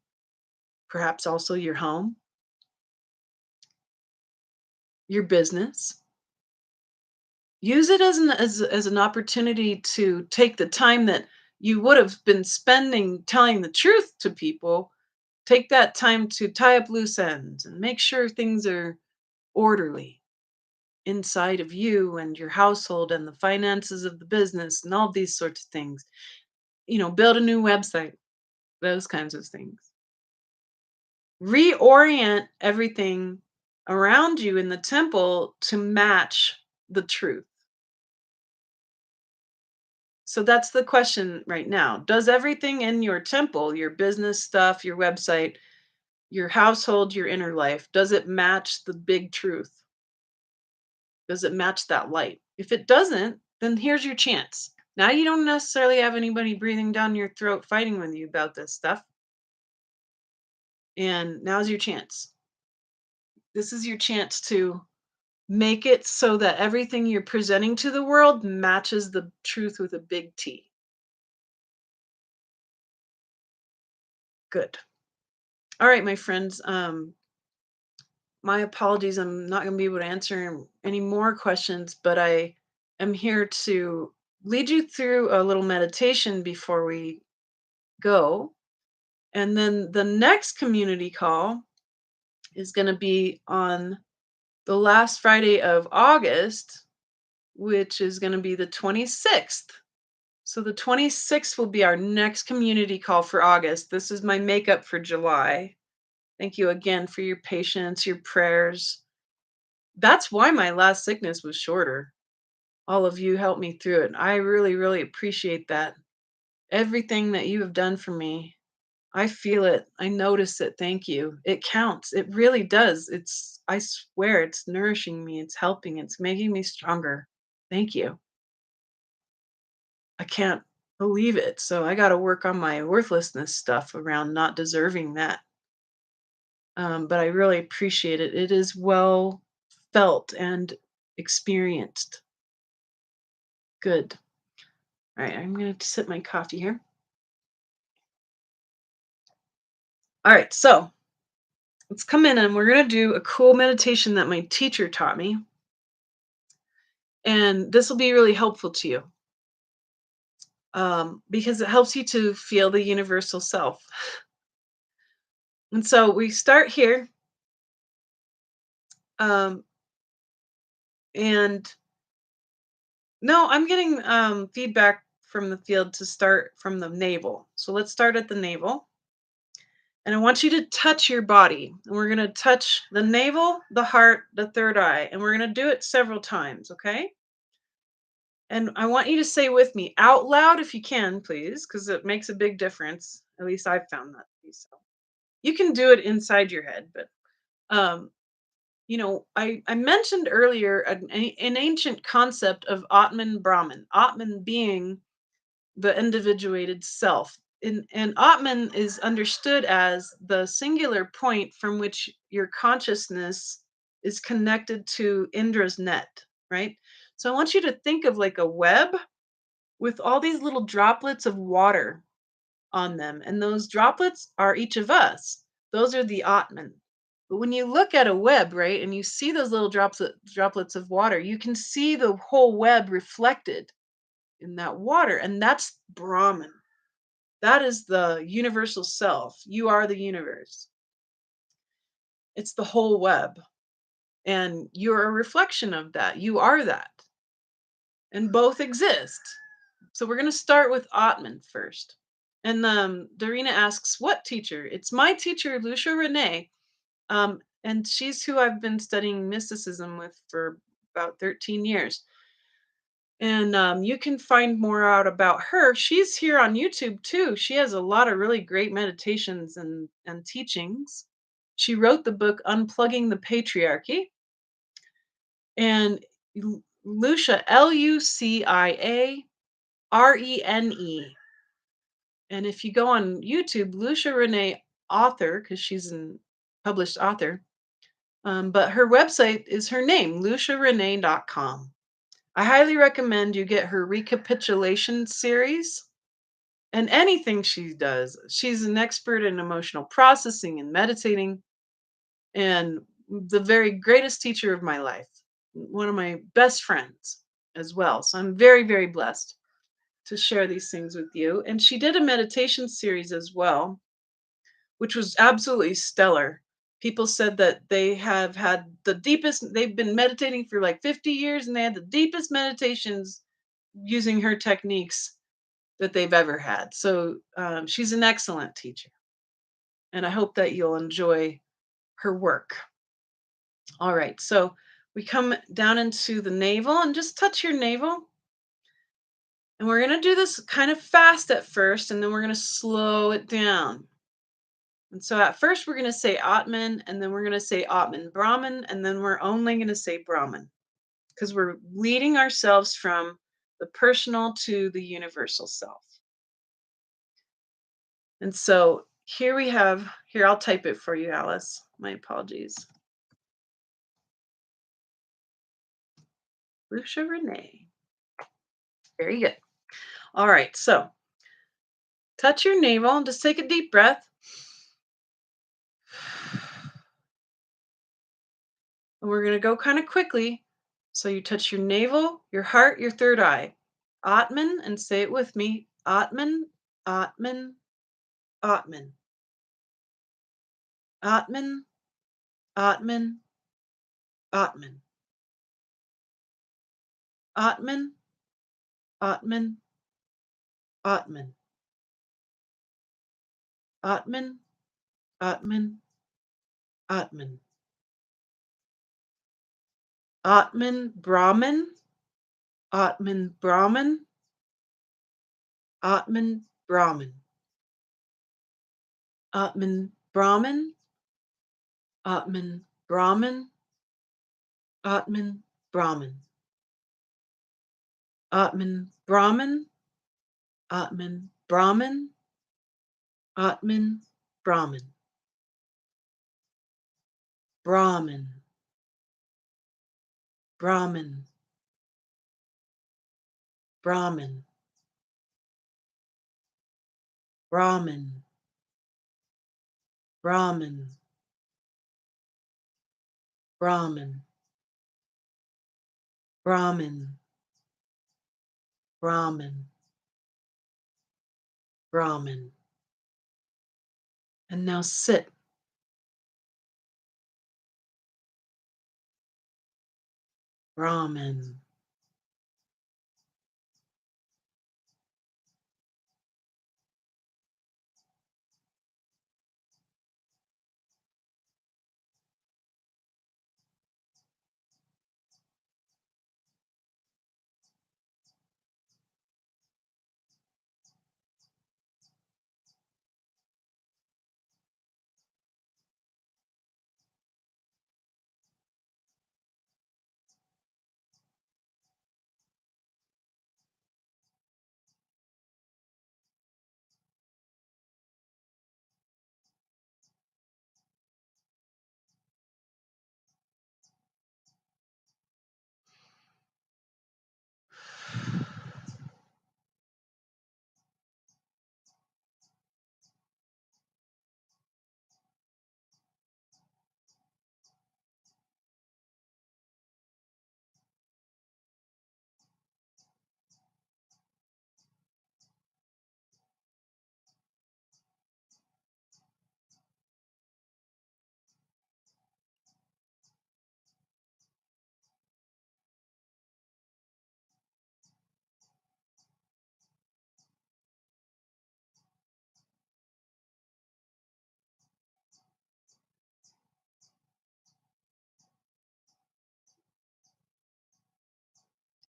perhaps also your home, your business. Use it as an opportunity to take the time that you would have been spending telling the truth to people. Take that time to tie up loose ends and make sure things are orderly inside of you and your household and the finances of the business and all these sorts of things. Build a new website, those kinds of things. Reorient everything around you in the temple to match the truth. So that's the question right now. Does everything in your temple, your business stuff, your website, your household, your inner life, does it match the big truth? Does it match that light? If it doesn't, then here's your chance. Now you don't necessarily have anybody breathing down your throat fighting with you about this stuff. And now's your chance. This is your chance to make it so that everything you're presenting to the world matches the truth with a big T. Good. All right, my friends. My apologies. I'm not going to be able to answer any more questions, but I am here to lead you through a little meditation before we go. And then the next community call is going to be on the last Friday of August, which is going to be the 26th. So the 26th will be our next community call for August. This is my makeup for July. Thank you again for your patience, your prayers. That's why my last sickness was shorter. All of you helped me through it. I really, really appreciate that. Everything that you have done for me, I feel it. I notice it. Thank you. It counts. It really does. I swear, it's nourishing me. It's helping. It's making me stronger. Thank you. I can't believe it. So I got to work on my worthlessness stuff around not deserving that. But I really appreciate it. It is well felt and experienced. Good. All right, I'm going to sip my coffee here. All right, so let's come in and we're going to do a cool meditation that my teacher taught me. And this will be really helpful to you because it helps you to feel the universal self. And so we start here. Um, and no, I'm getting feedback from the field to start from the navel. So let's start at the navel. And I want you to touch your body. And we're going to touch the navel, the heart, the third eye. And we're going to do it several times, okay? And I want you to say with me out loud if you can, please, because it makes a big difference. At least I've found that to be so. You can do it inside your head, but um, I mentioned earlier an ancient concept of Atman Brahman, Atman being the individuated self. And Atman is understood as the singular point from which your consciousness is connected to Indra's net, right? So I want you to think of like a web with all these little droplets of water on them. And those droplets are each of us. Those are the Atman. But when you look at a web, right, and you see those little droplets of water, you can see the whole web reflected in that water. And that's Brahman. That is the universal self. You are the universe. It's the whole web. and you're a reflection of that. You are that, and both exist. So we're going to start with Atman first. And Darina asks, "What teacher?" It's my teacher, Lucia Renee, and she's who I've been studying mysticism with for about 13 years. And you can find more out about her. She's here on YouTube too. She has a lot of really great meditations and teachings. She wrote the book Unplugging the Patriarchy. And Lucia, Luciarene. And if you go on YouTube, Lucia Renee author, because she's a published author, but her website is her name, luciarenee.com. I highly recommend you get her recapitulation series and anything she does. She's an expert in emotional processing and meditating, and the very greatest teacher of my life, one of my best friends as well. So I'm very, very blessed to share these things with you. And she did a meditation series as well, which was absolutely stellar. People said that they have had the deepest, they've been meditating for like 50 years and they had the deepest meditations using her techniques that they've ever had. So she's an excellent teacher. And I hope that you'll enjoy her work. All right. So we come down into the navel and just touch your navel. And we're going to do this kind of fast at first, and then we're going to slow it down. And so at first we're going to say Atman, and then we're going to say Atman Brahman, and then we're only going to say Brahman because we're leading ourselves from the personal to the universal self. And so here we have, here, I'll type it for you, Alice. My apologies. Lucia Renee. Very good. All right. So touch your navel and just take a deep breath. And we're going to go kind of quickly. So you touch your navel, your heart, your third eye. Atman, and say it with me. Atman, Atman, Atman. Atman, Atman, Atman. Atman, Atman, Atman. Atman, Atman, Atman. Atman Brahman, Atman Brahman, Atman Brahman. Atman Brahman, Atman Brahman, Atman Brahman. Atman Brahman, Atman Brahman, Atman Brahman. Brahman, Brahman, Brahman, Brahman, Brahman, Brahman, Brahman, Brahman, Brahman. And now sit. Brahman.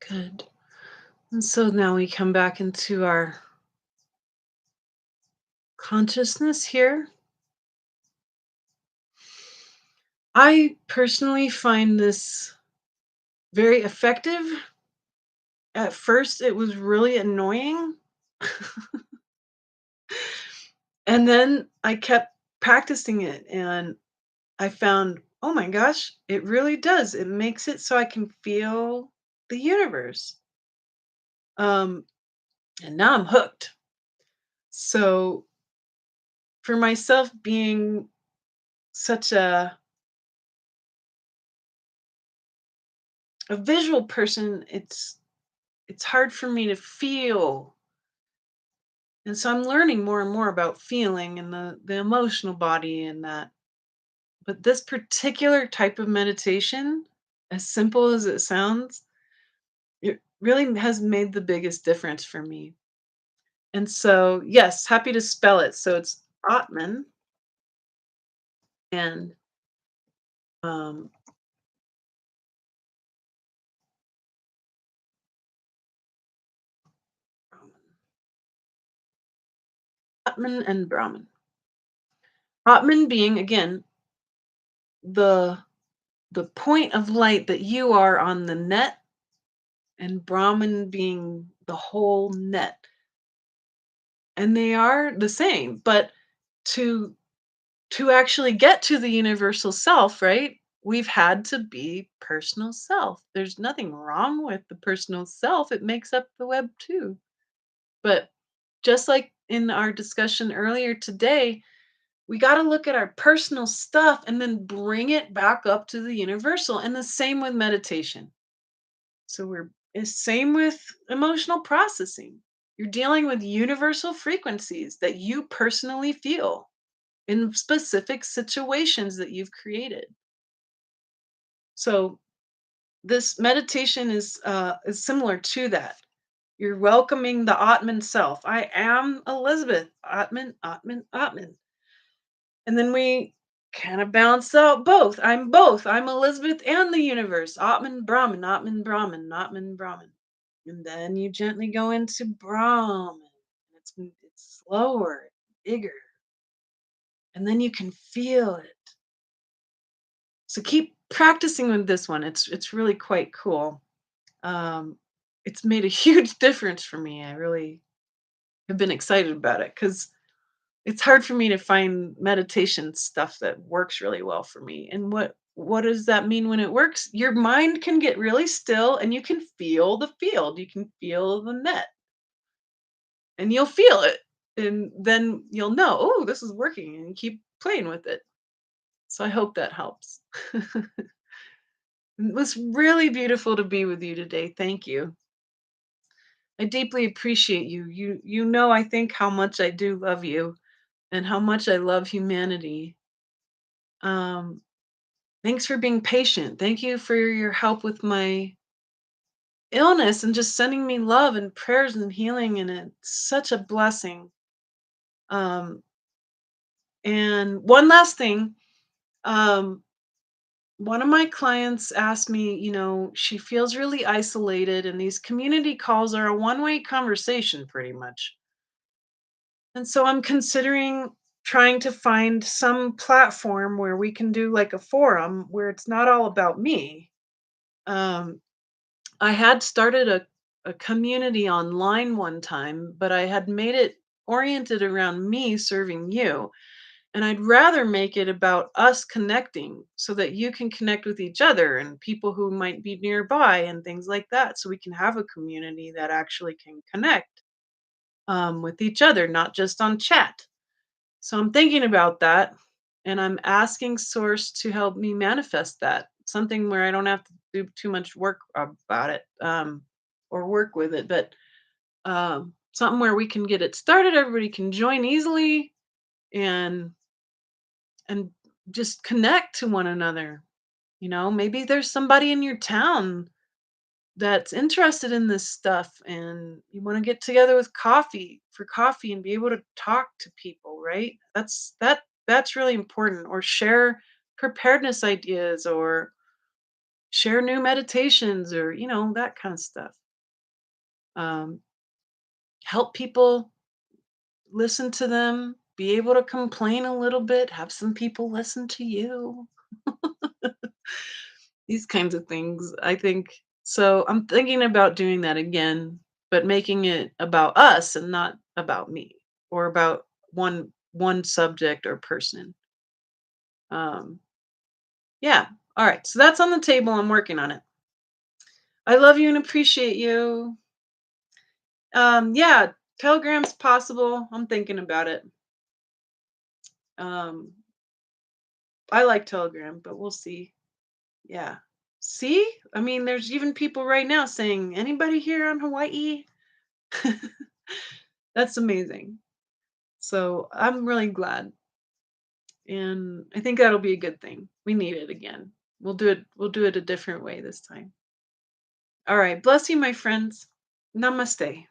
Good. And so now we come back into our consciousness here. I personally find this very effective. At first, it was really annoying. And then I kept practicing it and I found, oh my gosh, it really does. It makes it so I can feel the universe. Um, and now I'm hooked. So for myself being such a visual person, it's hard for me to feel. And so I'm learning more and more about feeling and the emotional body and that. But this particular type of meditation, as simple as it sounds, it really has made the biggest difference for me. And so, yes, happy to spell it. So it's Atman and um, Atman and Brahman. Atman being again the the point of light that you are on the net, and Brahman being the whole net. And they are the same, but to to actually get to the universal self, right? We've had to be personal self. There's nothing wrong with the personal self. It makes up the web too. But just like in our discussion earlier today, we got to look at our personal stuff and then bring it back up to the universal. And the same with meditation. So we're it's same with emotional processing. You're dealing with universal frequencies that you personally feel in specific situations that you've created. So this meditation is similar to that. You're welcoming the Atman self. I am Elizabeth. Atman, Atman, Atman. And then we kind of balance out both. I'm both. I'm Elizabeth and the universe. Atman, Brahman, Atman, Brahman, Atman, Brahman. And then you gently go into Brahman. It's slower, bigger. And then you can feel it. So keep practicing with this one. It's really quite cool. Um, it's made a huge difference for me. I really have been excited about it because it's hard for me to find meditation stuff that works really well for me. And what does that mean when it works? Your mind can get really still and you can feel the field. You can feel the net and you'll feel it. And then you'll know, oh, this is working and keep playing with it. So I hope that helps. It was really beautiful to be with you today. Thank you. I deeply appreciate you. You know I think how much I do love you and how much I love humanity. Um Thanks for being patient. Thank you for your help with my illness and just sending me love and prayers and healing and it's such a blessing. Um and one last thing, um one of my clients asked me, she feels really isolated and these community calls are a one-way conversation pretty much. And so I'm considering trying to find some platform where we can do like a forum where it's not all about me. Um, I had started a community online one time, but I had made it oriented around me serving you. And I'd rather make it about us connecting so that you can connect with each other and people who might be nearby and things like that. So we can have a community that actually can connect with each other, not just on chat. So I'm thinking about that and I'm asking Source to help me manifest that. Something where I don't have to do too much work about it or work with it, but something where we can get it started, everybody can join easily and and just connect to one another. Maybe there's somebody in your town that's interested in this stuff and you want to get together with coffee for coffee and be able to talk to people, right? That's really important, or share preparedness ideas or share new meditations or, that kind of stuff. Um, help people, listen to them, be able to complain a little bit, have some people listen to you. These kinds of things, I think. So I'm thinking about doing that again, but making it about us and not about me or about one subject or person. Um, yeah. All right. So that's on the table. I'm working on it. I love you and appreciate you. Yeah, Telegram's possible. I'm thinking about it. Um, I like Telegram, but we'll see. Yeah. See? I mean, there's even people right now saying, anybody here on Hawaii? That's amazing. So I'm really glad. And I think that'll be a good thing. We need it again. We'll do it a different way this time. All right. Bless you, my friends. Namaste.